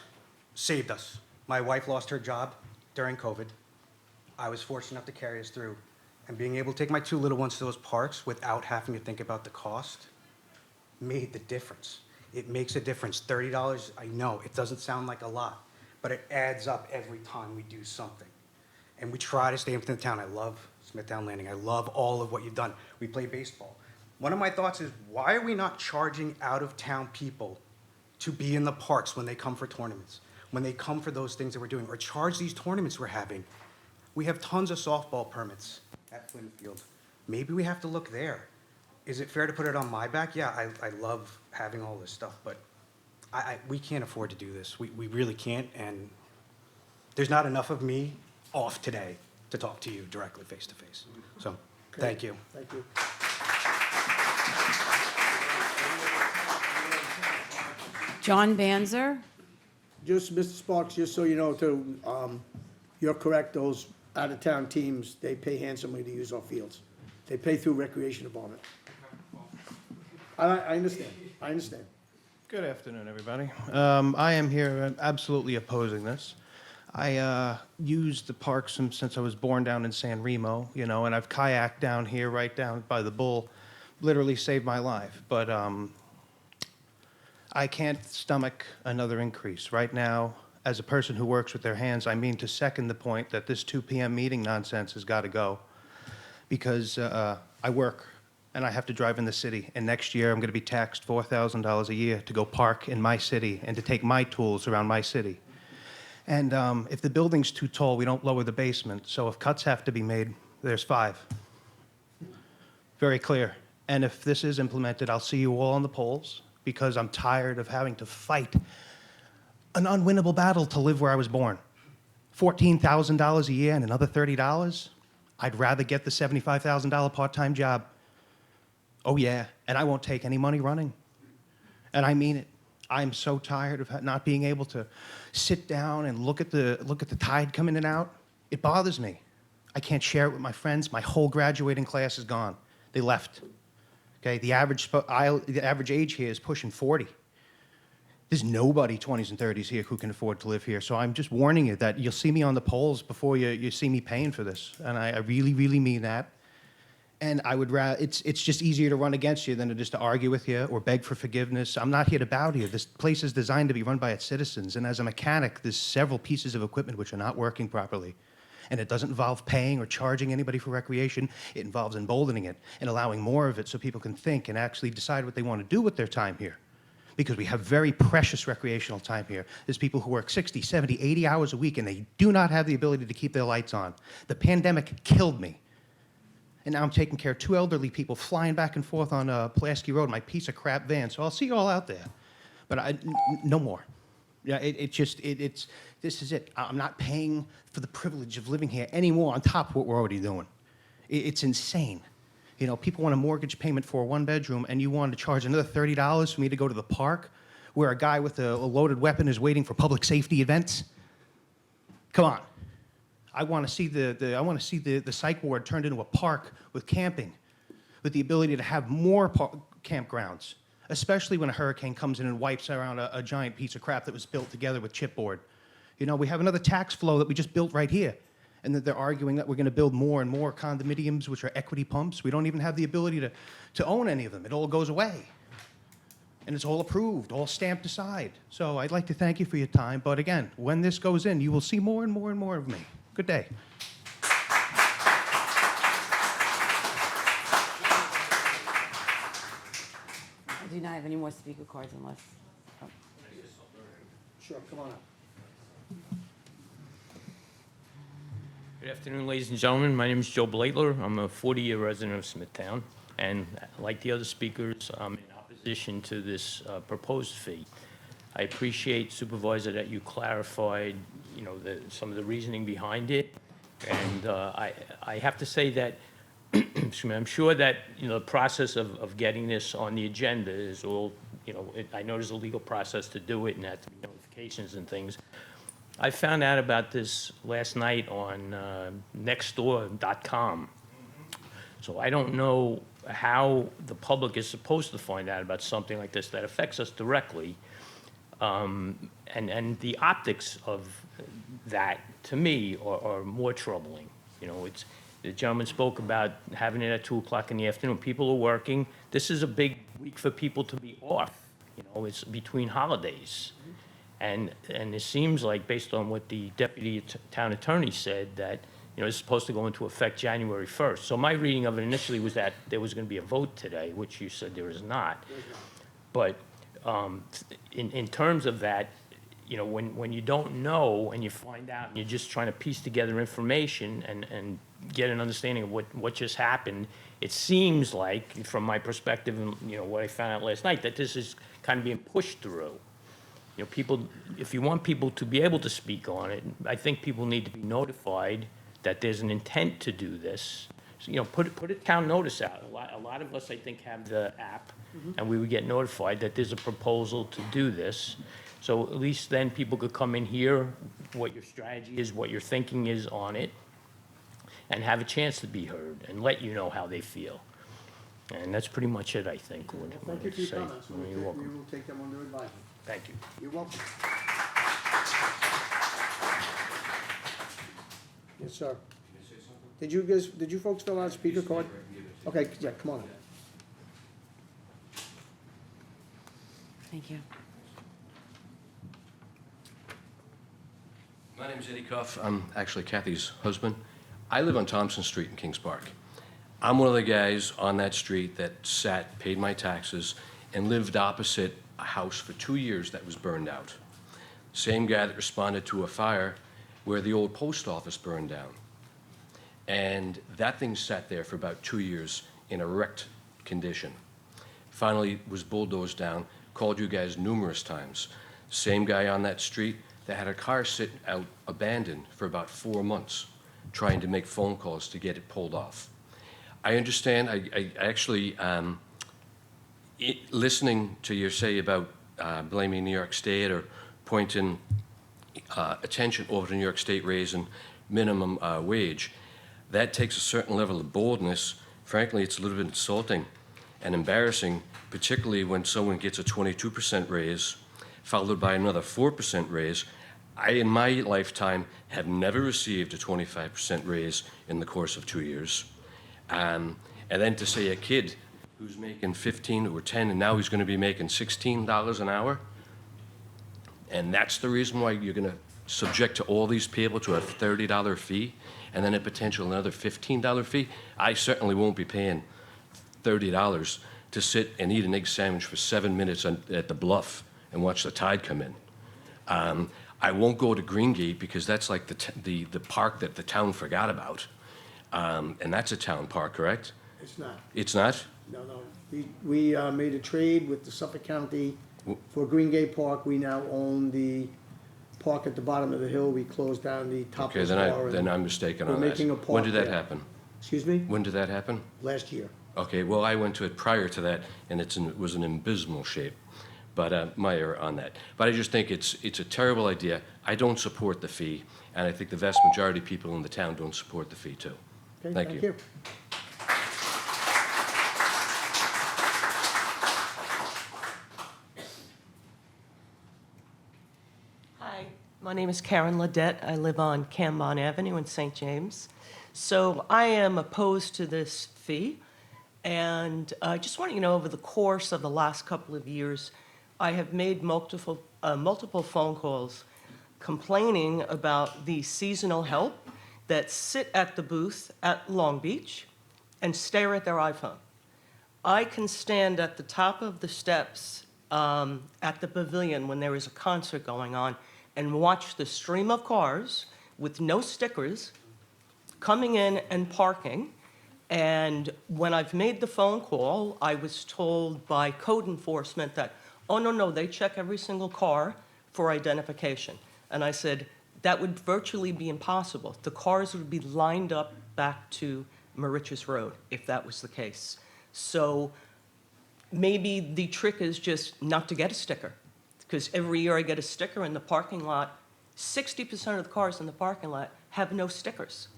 saved us. My wife lost her job during COVID. I was fortunate enough to carry us through. And being able to take my 2 little ones to those parks without having to think about the cost made the difference. It makes a difference. $30, I know, it doesn't sound like a lot, but it adds up every time we do something. And we try to stay within the town. I love Smithtown Landing. I love all of what you've done. We play baseball. One of my thoughts is, why are we not charging out-of-town people to be in the parks when they come for tournaments, when they come for those things that we're doing, or charge these tournaments we're having? We have tons of softball permits at Flynn Field. Maybe we have to look there. Is it fair to put it on my back? Yeah, I love having all this stuff, but we can't afford to do this. We really can't, and there's not enough of me off today to talk to you directly face to face. So, thank you. Thank you. John Banzer? Just, Mr. Sparks, just so you know, too, you're correct, those out-of-town teams, they pay handsomely to use our fields. They pay through Recreation Department. I understand. Good afternoon, everybody. I am here absolutely opposing this. I used the parks since I was born down in San Remo, you know, and I've kayaked down here, right down by the Bull, literally saved my life. But I can't stomach another increase. Right now, as a person who works with their hands, I mean to second the point that this 2 p.m. meeting nonsense has got to go, because I work and I have to drive in the city, and next year I'm going to be taxed $4,000 a year to go park in my city and to take my tools around my city. And if the building's too tall, we don't lower the basement. So if cuts have to be made, there's 5. Very clear. And if this is implemented, I'll see you all on the polls, because I'm tired of having to fight an unwinnable battle to live where I was born. $14,000 a year and another $30? I'd rather get the $75,000 part-time job. Oh yeah, and I won't take any money running. And I mean it. I'm so tired of not being able to sit down and look at the tide come in and out. It bothers me. I can't share it with my friends. My whole graduating class is gone. They left. Okay, the average age here is pushing 40. There's nobody 20s and 30s here who can afford to live here. So I'm just warning you that you'll see me on the polls before you see me paying for this. And I really, really mean that. And I would rather, it's just easier to run against you than just to argue with you or beg for forgiveness. I'm not here to bow to you. This place is designed to be run by its citizens. And as a mechanic, there's several pieces of equipment which are not working properly. And it doesn't involve paying or charging anybody for recreation. It involves emboldening it and allowing more of it so people can think and actually decide what they want to do with their time here. Because we have very precious recreational time here. There's people who work 60, 70, 80 hours a week, and they do not have the ability to keep their lights on. The pandemic killed me. And now I'm taking care of 2 elderly people flying back and forth on Pulaski Road in my piece of crap van. So I'll see you all out there. But no more. Yeah, this is it. I'm not paying for the privilege of living here anymore on top of what we're already doing. It's insane. You know, people want a mortgage payment for a one-bedroom, and you want to charge another $30 for me to go to the park where a guy with a loaded weapon is waiting for public safety events? Come on. I want to see the psych ward turned into a park with camping, with the ability to have more campgrounds, especially when a hurricane comes in and wipes around a giant piece of crap that was built together with chipboard. You know, we have another tax flow that we just built right here, and that they're arguing that we're going to build more and more condominiums, which are equity pumps. We don't even have the ability to own any of them. It all goes away. And it's all approved, all stamped aside. So I'd like to thank you for your time, but again, when this goes in, you will see more and more and more of me. Good day. I do not have any more speaker cards unless, oh. Sure, come on up. Good afternoon, ladies and gentlemen. My name is Joe Blatler. I'm a 40-year resident of Smithtown, and like the other speakers, I'm in opposition to this proposed fee. I appreciate, Supervisor, that you clarified, you know, some of the reasoning behind it, and I have to say that excuse me, I'm sure that, you know, the process of getting this on the agenda is all, you know, I know there's a legal process to do it and that notifications and things. I found out about this last night on nextdoor.com. So I don't know how the public is supposed to find out about something like this that affects us directly. And the optics of that, to me, are more troubling. You know, the gentleman spoke about having it at 2 o'clock in the afternoon. People are working. This is a big week for people to be off. You know, it's between holidays. And it seems like, based on what the deputy town attorney said, that, you know, it's supposed to go into effect January 1st. So my reading of it initially was that there was going to be a vote today, which you said there is not. But in terms of that, you know, when you don't know and you find out and you're just trying to piece together information and get an understanding of what just happened, it seems like, from my perspective and, you know, what I found out last night, that this is kind of being pushed through. You know, people, if you want people to be able to speak on it, I think people need to be notified that there's an intent to do this. So, you know, put a town notice out. A lot of us, I think, have the app, and we would get notified that there's a proposal to do this. So at least then people could come in here, what your strategy is, what your thinking is on it, and have a chance to be heard and let you know how they feel. And that's pretty much it, I think. Thank you for your comments. You're welcome. We will take them under advisement. Thank you. You're welcome. Yes, sir. Did you folks fill out a speaker card? Okay, yeah, come on up. Thank you. My name's Eddie Cuff. I'm actually Kathy's husband. I live on Thompson Street in Kings Park. I'm one of the guys on that street that paid my taxes, and lived opposite a house for 2 years that was burned out. Same guy that responded to a fire where the old post office burned down. And that thing sat there for about 2 years in a wrecked condition. Finally was bulldozed down, called you guys numerous times. Same guy on that street that had a car sit out abandoned for about 4 months, trying to make phone calls to get it pulled off. I understand, I actually, listening to your say about blaming New York State or pointing attention over to New York State raising minimum wage, that takes a certain level of boldness. Frankly, it's a little bit insulting and embarrassing, particularly when someone gets a 22% raise, followed by another 4% raise. I, in my lifetime, have never received a 25% raise in the course of 2 years. And then to say a kid who's making 15 or 10 and now he's going to be making $16 an hour, and that's the reason why you're going to subject to all these people to a $30 fee and then a potential another $15 fee. I certainly won't be paying $30 to sit and eat an egg sandwich for 7 minutes at the Bluff and watch the tide come in. I won't go to Greengate because that's like the park that the town forgot about. And that's a town park, correct? It's not. It's not? No. We made a trade with the Suffolk County For Green Gate Park, we now own the park at the bottom of the hill. We closed down the Okay, topless then bar. then and I'm mistaken we're on that. making a park When did that there. happen? Excuse me? When did that happen? Last year. Okay, well, I went to it prior to that, and it was in abysmal shape. But my error on that. But I just think it's a terrible idea. I don't support the fee, and I think the vast majority of people in the town don't support the fee, too. Okay, Thank you. Hi, my name is Karen Ledette. I live on Cambon Avenue in St. James. So I am opposed to this fee, and I just want you to know, over the course of the last couple of years, I have made multiple phone calls complaining about the seasonal help that sit at the booth at Long Beach and stare at their iPhone. I can stand at the top of the steps at the pavilion when there is a concert going on and watch the stream of cars with no stickers coming in and parking. And when I've made the phone call, I was told by code enforcement that, oh, no, they check every single car for identification. And I said, that would virtually be impossible. The cars would be lined up back to Mauritius Road if that was the case. So maybe the trick is just not to get a sticker, because every year I get a sticker in the parking lot. 60% of the cars in the parking lot have no stickers.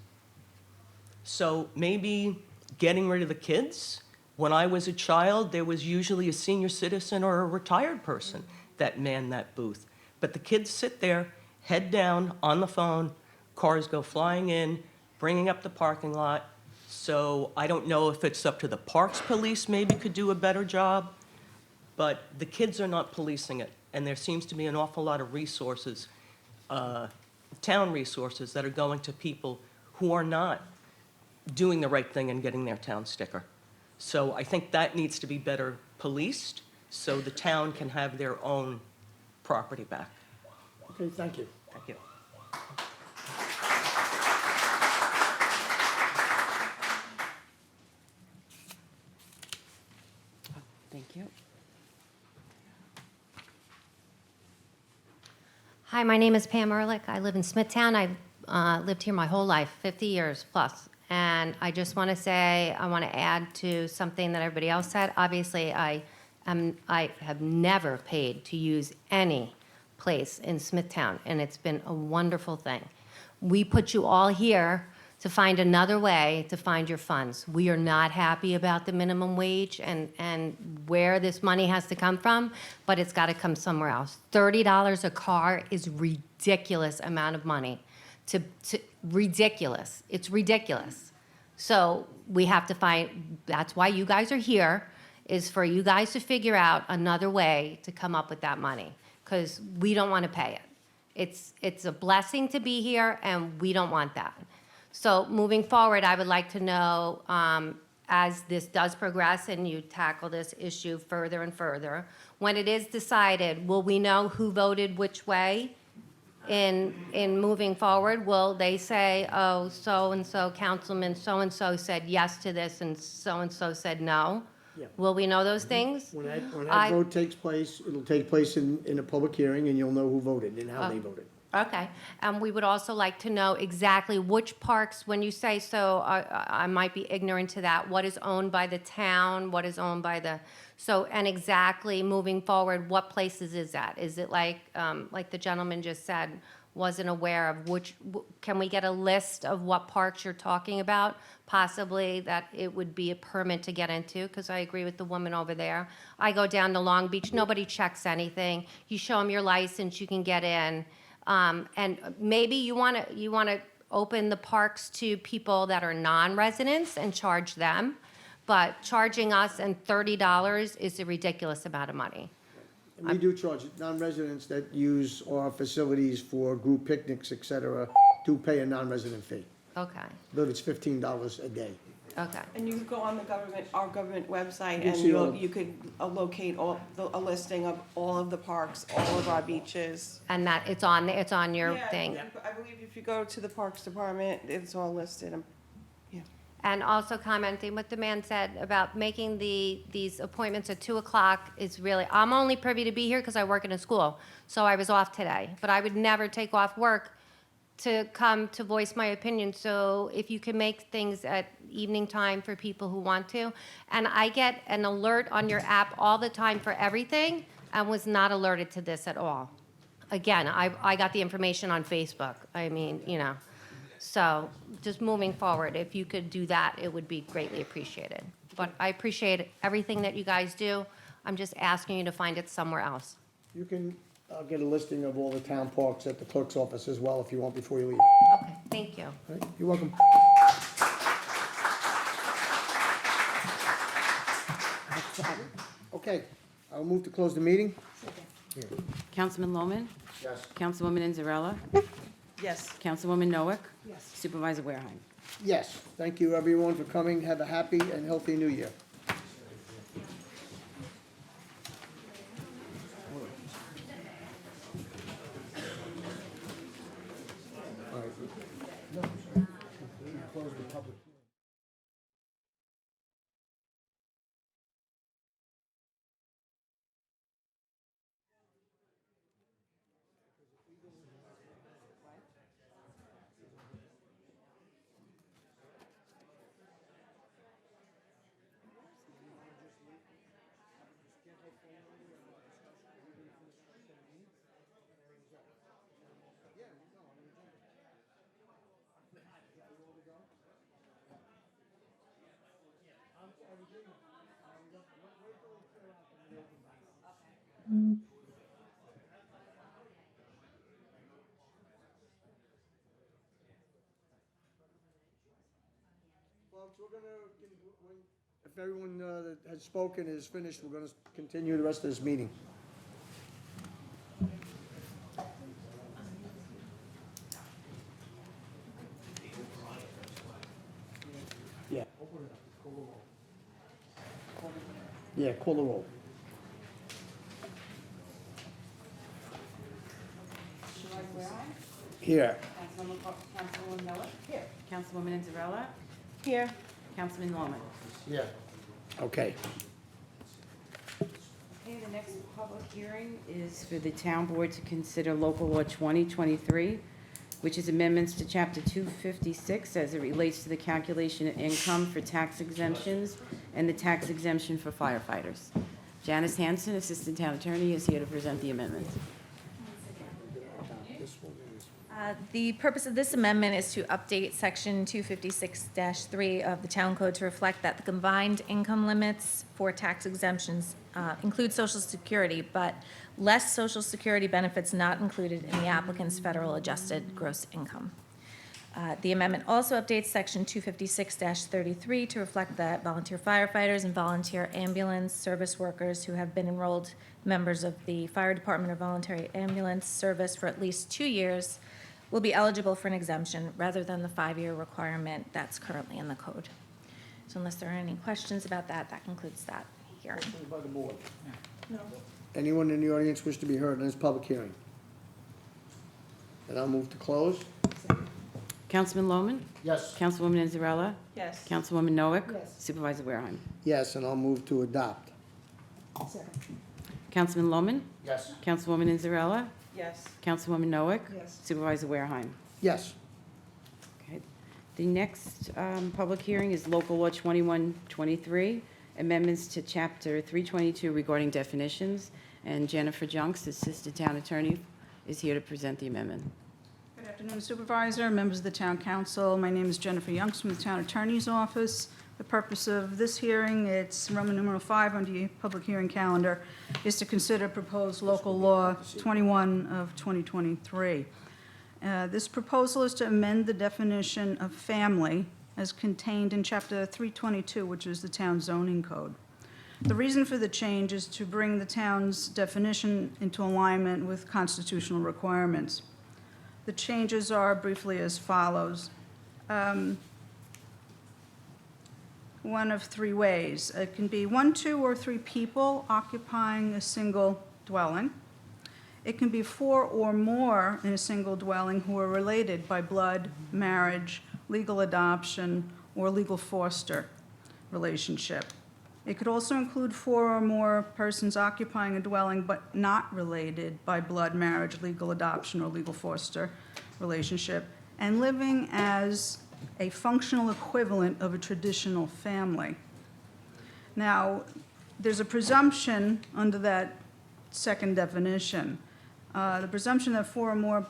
So maybe getting rid of the kids. When I was a child, there was usually a senior citizen or a retired person that manned that booth. But the kids sit there, head down, on the phone, cars go flying in, bringing up the parking lot. So I don't know if it's up to the Parks Police, maybe could do a better job, but the kids are not policing it. And there seems to be an awful lot of resources, town resources, that are going to people who are not doing the right thing and getting their town sticker. So I think that needs to be better policed so the town can have their own property back. Okay, thank you. Thank you. Thank you. Hi, my name is Pam Ehrlich. I live in Smithtown. I've lived here my whole life, 50 years plus. And I just want to say, I want to add to something that everybody else said. Obviously, I have never paid to use any place in Smithtown, and it's been a wonderful thing. We put you all here to find another way to find your funds. We are not happy about the minimum wage and where this money has to come from, but it's got to come somewhere else. $30 a car is ridiculous amount of money. Ridiculous. It's ridiculous. So we have to find, that's why you guys are here, is for you guys to figure out another way to come up with that money, because we don't want to pay it. It's a blessing to be here, and we don't want that. So moving forward, I would like to know, as this does progress and you tackle this issue further and further, when it is decided, will we know who voted which way in moving forward? Will they say, oh, so-and-so, Councilman so-and-so said yes to this and so-and-so said no? Yeah. Will we know those things? When that I- vote takes place, it'll take place in a public hearing, and you'll know who voted and how they voted. Okay, and we would also like to know exactly which parks, when you say so, I might be ignorant to that, what is owned by the town, what is owned by the, so, and exactly moving forward, what places is that? Is it like the gentleman just said, wasn't aware of which, can we get a list of what parks you're talking about? Possibly that it would be a permit to get into, because I agree with the woman over there. I go down to Long Beach, nobody checks anything. You show them your license, you can get in. And maybe you want to open the parks to people that are non-residents and charge them, but charging us and $30 is a ridiculous amount of money. And we do charge non-residents that use our facilities for group picnics, et cetera, do pay a non-resident fee. Okay, I believe it's $15 a day. okay. And you could go on our government website, You can and see all- you could locate a listing of all of the parks, all of our beaches. And that, it's on your Yeah, thing. I believe if you go to the Parks Department, it's all listed. And also commenting what the man said about making these appointments at 2 o'clock is really, I'm only privy to be here because I work in a school, so I was off today. But I would never take off work to come to voice my opinion. So if you can make things at evening time for people who want to. And I get an alert on your app all the time for everything, and was not alerted to this at all. Again, I got the information on Facebook. I mean, you know. So just moving forward, if you could do that, it would be greatly appreciated. But I appreciate everything that you guys do. I'm just asking you to find it somewhere else. You can, I'll get a listing of all the town parks at the clerk's office as well if you want before you leave. Okay, thank you. All right, you're welcome. Okay, I'll move to close the meeting. Councilman Lohman? Yes. Councilwoman Inzarella? Yes. Councilwoman Noack? Yes. Supervisor Wareheim? Yes, thank you everyone for coming. Have a happy and healthy new year. All right. No, sorry. Close the public. Folks, we're gonna, if everyone that has spoken is finished, we're gonna continue the rest of this meeting. Yeah. Yeah, call the roll. Supervisor Wareheim? Here. Councilwoman Noack? Here. Councilwoman Inzarella? Here. Councilman Lohman? Yeah. Okay. Okay, the next public hearing is for the town board to consider local law 2023, which is amendments to chapter 256 as it relates to the calculation of income for tax exemptions and the tax exemption for firefighters. Janice Hanson, Assistant Town Attorney, is here to present the amendment. The purpose of this amendment is to update Section 256-3 of the Town Code to reflect that the combined income limits for tax exemptions include Social Security, but less Social Security benefits not included in the applicant's federal adjusted gross income. The amendment also updates Section 256-33 to reflect that volunteer firefighters and volunteer ambulance service workers who have been enrolled members of the Fire Department or Voluntary Ambulance Service for at least 2 years will be eligible for an exemption rather than the 5-year requirement that's currently in the code. So unless there are any questions about that, that concludes that hearing. Questions by the board? No. Anyone in the audience wish to be heard in this public hearing? Then I'll move to close. Councilman Lohman? Yes. Councilwoman Inzarella? Yes. Councilwoman Noack? Yes. Supervisor Wareheim? Yes, and I'll move to adopt. Second. Councilman Lohman? Yes. Councilwoman Inzarella? Yes. Councilwoman Noack? Yes. Supervisor Wareheim? Yes. Okay. The next public hearing is local law 2123, amendments to chapter 322 regarding definitions. And Jennifer Junks, Assistant Town Attorney, is here to present the amendment. Good afternoon, Supervisor, members of the Town Council. My name is Jennifer Youngs from the Town Attorney's Office. The purpose of this hearing, it's Roman numeral 5 on the public hearing calendar, is to consider proposed local law 21 of 2023. This proposal is to amend the definition of family as contained in Chapter 322, which is the town zoning code. The reason for the change is to bring the town's definition into alignment with constitutional requirements. The changes are briefly as follows. One of three ways. It can be 1, 2, or 3 people occupying a single dwelling. It can be 4 or more in a single dwelling who are related by blood, marriage, legal adoption, or legal foster relationship. It could also include 4 or more persons occupying a dwelling but not related by blood, marriage, legal adoption, or legal foster relationship, and living as a functional equivalent of a traditional family. Now, there's a presumption under that second definition. The presumption that 4 or more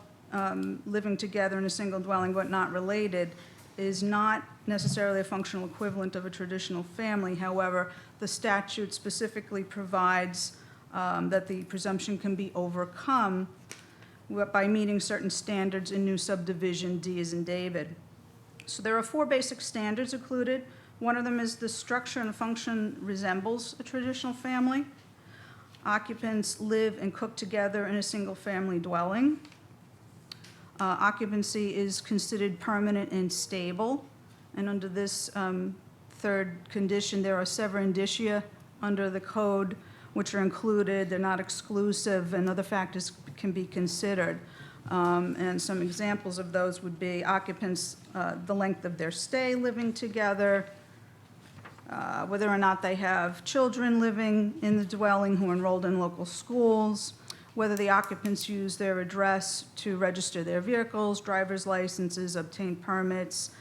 living together in a single dwelling but not related is not necessarily a functional equivalent of a traditional family. However, the statute specifically provides that the presumption can be overcome by meeting certain standards in new subdivision D as in David. So there are 4 basic standards included. One of them is the structure and function resembles a traditional family. Occupants live and cook together in a single-family dwelling. Occupancy is considered permanent and stable. And under this third condition, there are several indicia under the code which are included. They're not exclusive, and other factors can be considered. And some examples of those would be occupants, the length of their stay living together, whether or not they have children living in the dwelling who are enrolled in local schools, whether the occupants use their address to register their vehicles, driver's licenses, obtain permits,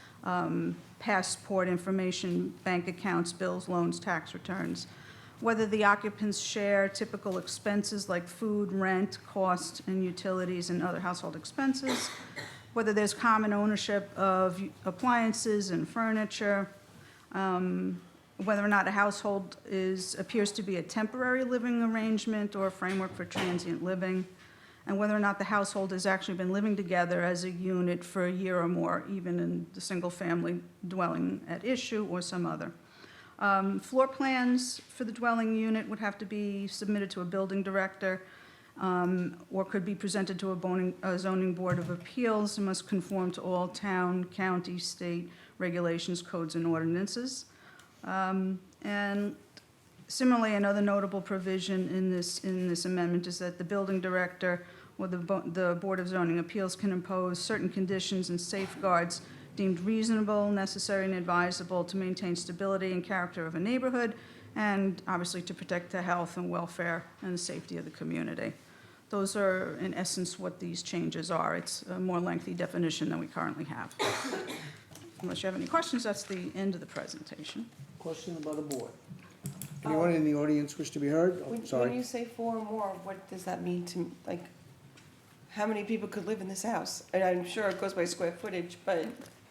passport information, bank accounts, bills, loans, tax returns, whether the occupants share typical expenses like food, rent, cost, and utilities and other household expenses, whether there's common ownership of appliances and furniture, whether or not a household appears to be a temporary living arrangement or a framework for transient living, and whether or not the household has actually been living together as a unit for a year or more, even in the single-family dwelling at issue or some other. Floor plans for the dwelling unit would have to be submitted to a building director or could be presented to a zoning board of appeals and must conform to all town, county, state regulations, codes, and ordinances. And similarly, another notable provision in this amendment is that the building director or the Board of Zoning Appeals can impose certain conditions and safeguards deemed reasonable, necessary, and advisable to maintain stability and character of a neighborhood, and obviously to protect the health and welfare and the safety of the community. Those are, in essence, what these changes are. It's a more lengthy definition than we currently have. Unless you have any questions, that's the end of the presentation. Question by the board. Anyone in the audience wish to be heard? Oh, When sorry. you say 4 or more, what does that mean to, like, how many people could live in this house? And I'm sure it goes by square footage, but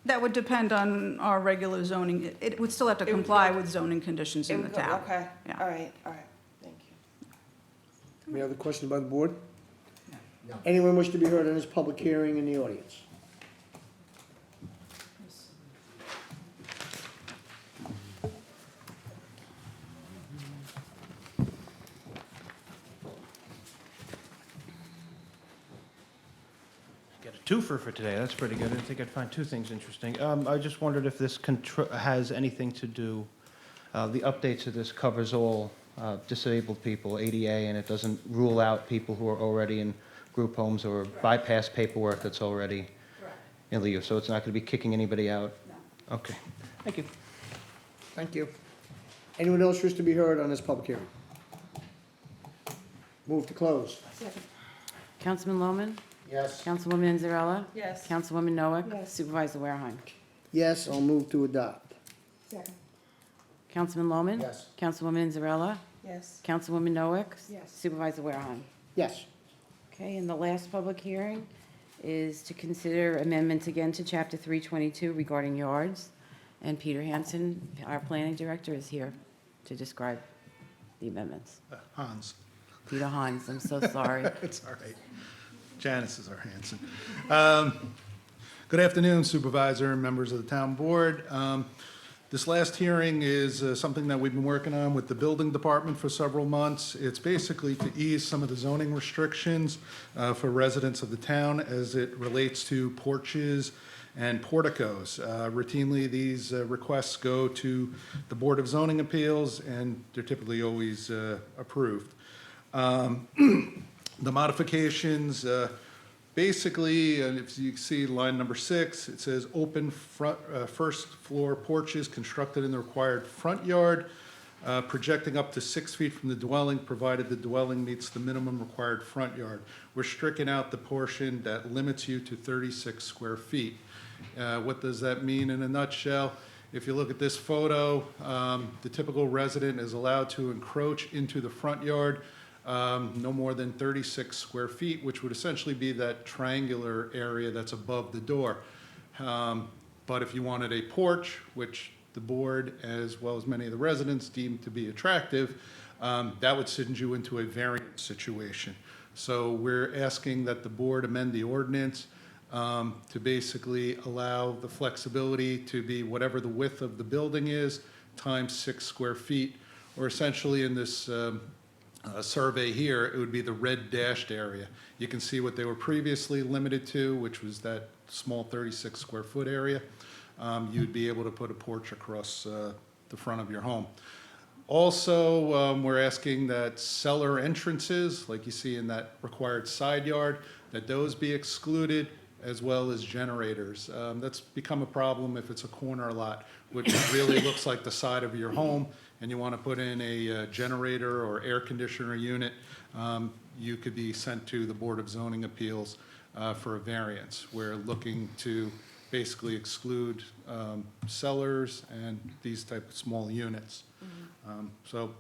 That would depend on our regular zoning. It would still have to It would comply go- with zoning conditions it in the would go, town. okay, Yeah. all right, thank you. Any other questions by the board? No. Anyone wish to be heard on this public hearing in the audience? Get a twofer for today, that's pretty good. I didn't think I'd find 2 things interesting. I just wondered if this has anything to do, the update to this covers all disabled people, ADA, and it doesn't rule out people who are already in group homes or bypass paperwork that's already in lieu, so it's not going to be kicking anybody out? No. Okay, thank you. Thank you. Anyone else wish to be heard on this public hearing? Move to close. Councilman Lohman? Yes. Councilwoman Inzarella? Yes. Councilwoman Noack? Yes. Supervisor Wareheim? Yes, I'll move to adopt. Second. Councilman Lohman? Yes. Councilwoman Inzarella? Yes. Councilwoman Noack? Yes. Supervisor Wareheim? Yes. Okay, and the last public hearing is to consider amendments again to Chapter 322 regarding yards. And Peter Hansen, our planning director, is here to describe the amendments. Hans. Peter Hans, I'm so sorry. It's all right. Janice is our Hanson. Good afternoon, Supervisor and members of the Town Board. This last hearing is something that we've been working on with the Building Department for several months. It's basically to ease some of the zoning restrictions for residents of the town as it relates to porches and porticos. Routinely, these requests go to the Board of Zoning Appeals, and they're typically always approved. The modifications Basically, and if you see line number 6, it says open front, first floor porches constructed in the required front yard, projecting up to 6 feet from the dwelling, provided the dwelling meets the minimum required front yard. We're striking out the portion that limits you to 36 square feet. What does that mean in a nutshell? If you look at this photo, the typical resident is allowed to encroach into the front yard no more than 36 square feet, which would essentially be that triangular area that's above the door. But if you wanted a porch, which the board, as well as many of the residents, deem to be attractive, that would send you into a variance situation. So we're asking that the board amend the ordinance to basically allow the flexibility to be whatever the width of the building is times 6 square feet, or essentially in this survey here, it would be the red dashed area. You can see what they were previously limited to, which was that small 36 square foot area. You'd be able to put a porch across the front of your home. Also, we're asking that cellar entrances, like you see in that required side yard, that those be excluded, as well as generators. That's become a problem if it's a corner lot, which really looks like the side of your home, and you want to put in a generator or air conditioner unit, you could be sent to the Board of Zoning Appeals for a variance. We're looking to basically exclude cellars and these type of small units. So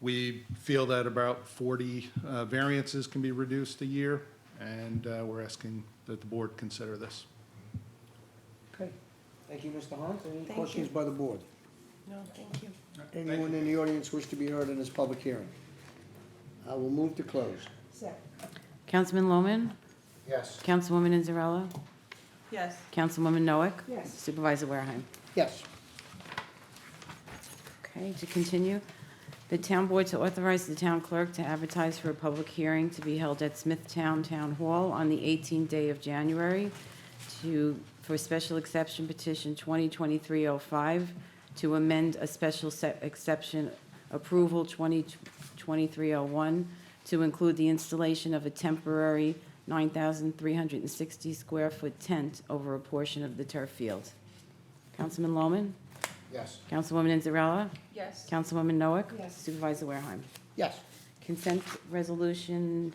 we feel that about 40 variances can be reduced a year, and we're asking that the board consider this. Okay. Thank you, Mr. Hunt. Any Thank questions you. by the board? No, thank you. Anyone in the audience wish to be heard in this public hearing? I will move to close. Second. Councilman Lohman? Yes. Councilwoman Inzarella? Yes. Councilwoman Noack? Yes. Supervisor Wareheim? Yes. Okay, to continue, the town board to authorize the town clerk to advertise for a public hearing to be held at Smithtown Town Hall on the 18th day of January for special exception petition 2023-05 to amend a special exception approval 2023-01 to include the installation of a temporary 9,360 square foot tent over a portion of the turf field. Councilman Lohman? Yes. Councilwoman Inzarella? Yes. Councilwoman Noack? Yes. Supervisor Wareheim? Yes. Consent resolution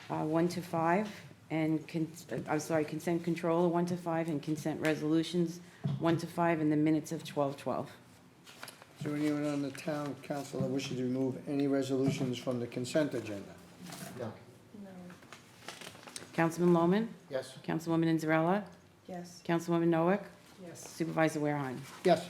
1 to 5, and, consent control 1 to 5, and consent resolutions 1 to 5 in the minutes of 12:12. Is there anyone on the town council that wishes to remove any resolutions from the consent agenda? No. No. Councilman Lohman? Yes. Councilwoman Inzarella? Yes. Councilwoman Noack? Yes. Supervisor Wareheim? Yes.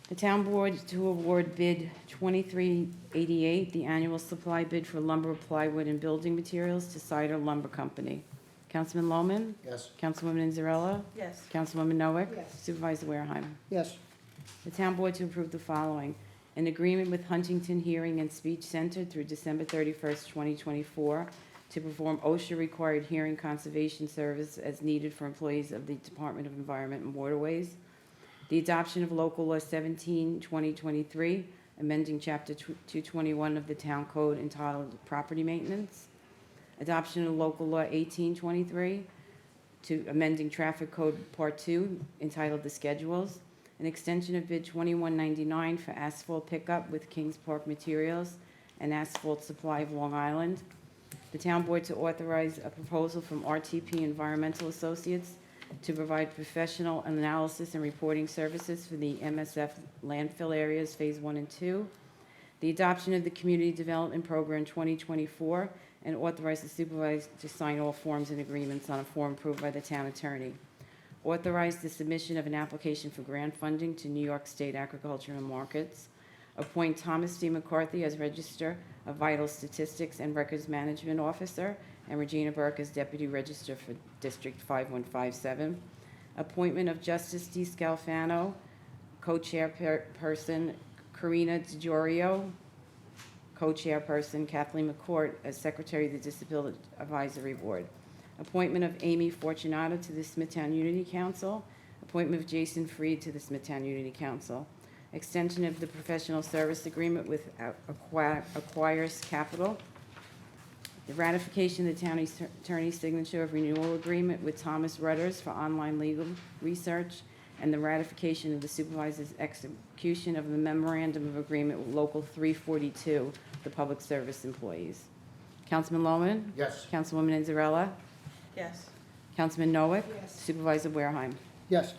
The town board to award bid 2388, the annual supply bid for lumber, plywood, and building materials to Cider Lumber Company. Councilman Lohman? Yes. Councilwoman Inzarella? Yes. Councilwoman Noack? Yes. Supervisor Wareheim? Yes. The town board to approve the following: an agreement with Huntington Hearing and Speech Center through December 31st, 2024, to perform OSHA-required hearing conservation service as needed for employees of the Department of Environment and Waterways. The adoption of Local Law 17/2023, amending Chapter 221 of the Town Code entitled Property Maintenance. Adoption of Local Law 1823, to amending Traffic Code Part 2 entitled The Schedules. An extension of bid 2199 for asphalt pickup with Kings Park Materials and Asphalt Supply of Long Island. The town board to authorize a proposal from RTP Environmental Associates to provide professional analysis and reporting services for the MSF landfill areas, Phase 1 and 2. The adoption of the Community Development Program 2024, and authorize the supervisor to sign all forms and agreements on a form approved by the town attorney. Authorize the submission of an application for grant funding to New York State Agriculture and Markets. Appoint Thomas D. McCarthy as Register of Vital Statistics and Records Management Officer, and Regina Burke as Deputy Register for District 5157. Appointment of Justice D. Scalfano, co-chairperson Karina DiGiorio, co-chairperson Kathleen McCourt as Secretary of the Disability Advisory Board. Appointment of Amy Fortunato to the Smithtown Unity Council. Appointment of Jason Freed to the Smithtown Unity Council. Extension of the professional service agreement with Acquires Capital. The ratification of the county attorney's signature of renewal agreement with Thomas Reuters for online legal research, and the ratification of the supervisor's execution of the memorandum of agreement with Local 342, the public service employees. Councilman Lohman? Yes. Councilwoman Inzarella? Yes. Councilman Nowick? Yes. Supervisor Wareheim. Yes.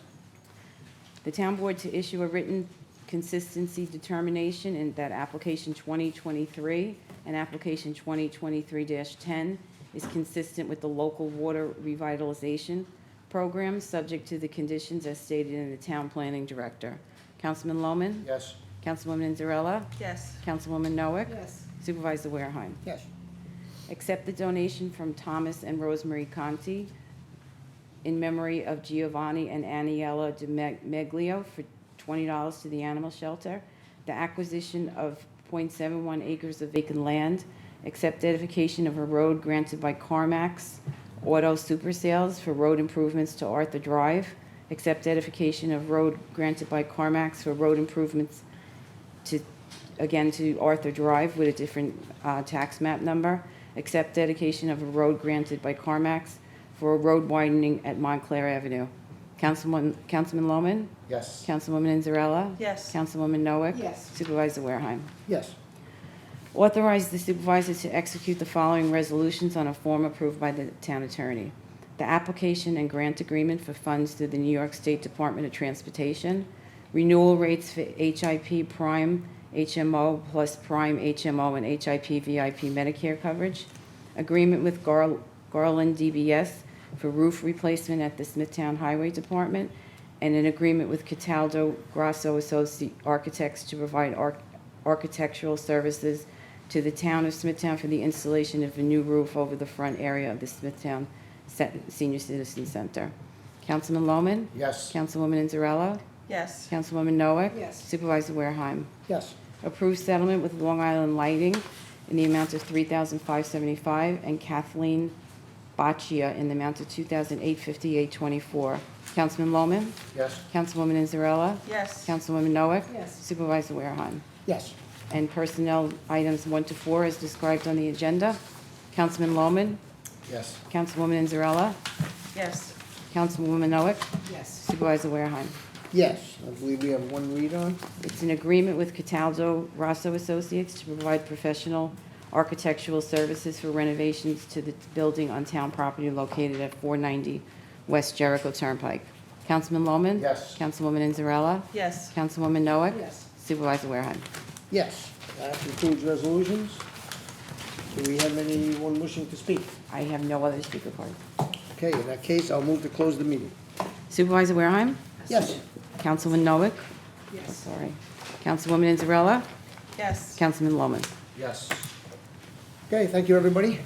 The town board to issue a written consistency determination in that application 2023 and application 2023-10 is consistent with the local water revitalization program, subject to the conditions as stated in the town planning director. Councilman Lohman? Yes. Councilwoman Inzarella? Yes. Councilwoman Nowick? Yes. Supervisor Wareheim. Yes. Accept the donation from Thomas and Rosemary Conti in memory of Giovanni and Aniela de Meglio for $20 to the animal shelter. The acquisition of .71 acres of vacant land. Accept edification of a road granted by CarMax Auto Super Sales for road improvements to Arthur Drive. Accept edification of road granted by CarMax for road improvements to Arthur Drive with a different tax map number. Accept dedication of a road granted by CarMax for a road widening at Montclair Avenue. Councilman Lohman? Yes. Councilwoman Inzarella? Yes. Councilwoman Nowick? Yes. Supervisor Wareheim. Yes. Authorize the supervisor to execute the following resolutions on a form approved by the town attorney. The application and grant agreement for funds through the New York State Department of Transportation. Renewal rates for HIP Prime HMO plus Prime HMO and HIP VIP Medicare coverage. Agreement with Garland DBS for roof replacement at the Smithtown Highway Department. And an agreement with Cataldo Grasso Architects to provide architectural services to the town of Smithtown for the installation of a new roof over the front area of the Smithtown Senior Citizen Center. Councilman Lohman? Yes. Councilwoman Inzarella? Yes. Councilwoman Nowick? Yes. Supervisor Wareheim. Yes. Approved settlement with Long Island Lighting in the amount of $3,575 and Kathleen Baccia in the amount of $2,858.24. Councilman Lohman? Yes. Councilwoman Inzarella? Yes. Councilwoman Nowick? Yes. Supervisor Wareheim. Yes. And personnel items 1 to 4 as described on the agenda. Councilman Lohman? Yes. Councilwoman Inzarella? Yes. Councilwoman Nowick? Yes. Supervisor Wareheim. Yes. I believe we have one read on. It's an agreement with Cataldo Rosso Associates to provide professional architectural services for renovations to the building on town property located at 490 West Jericho Turnpike. Councilman Lohman? Yes. Councilwoman Inzarella? Yes. Councilwoman Nowick? Yes. Supervisor Wareheim. Yes. That concludes resolutions. Do we have anyone wishing to speak? I have no other speaker cards. Okay, in that case, I'll move to close the meeting. Supervisor Wareheim? Yes. Councilman Nowick? Yes. Sorry. Councilwoman Inzarella? Yes. Councilman Lohman. Yes. Okay, thank you, everybody.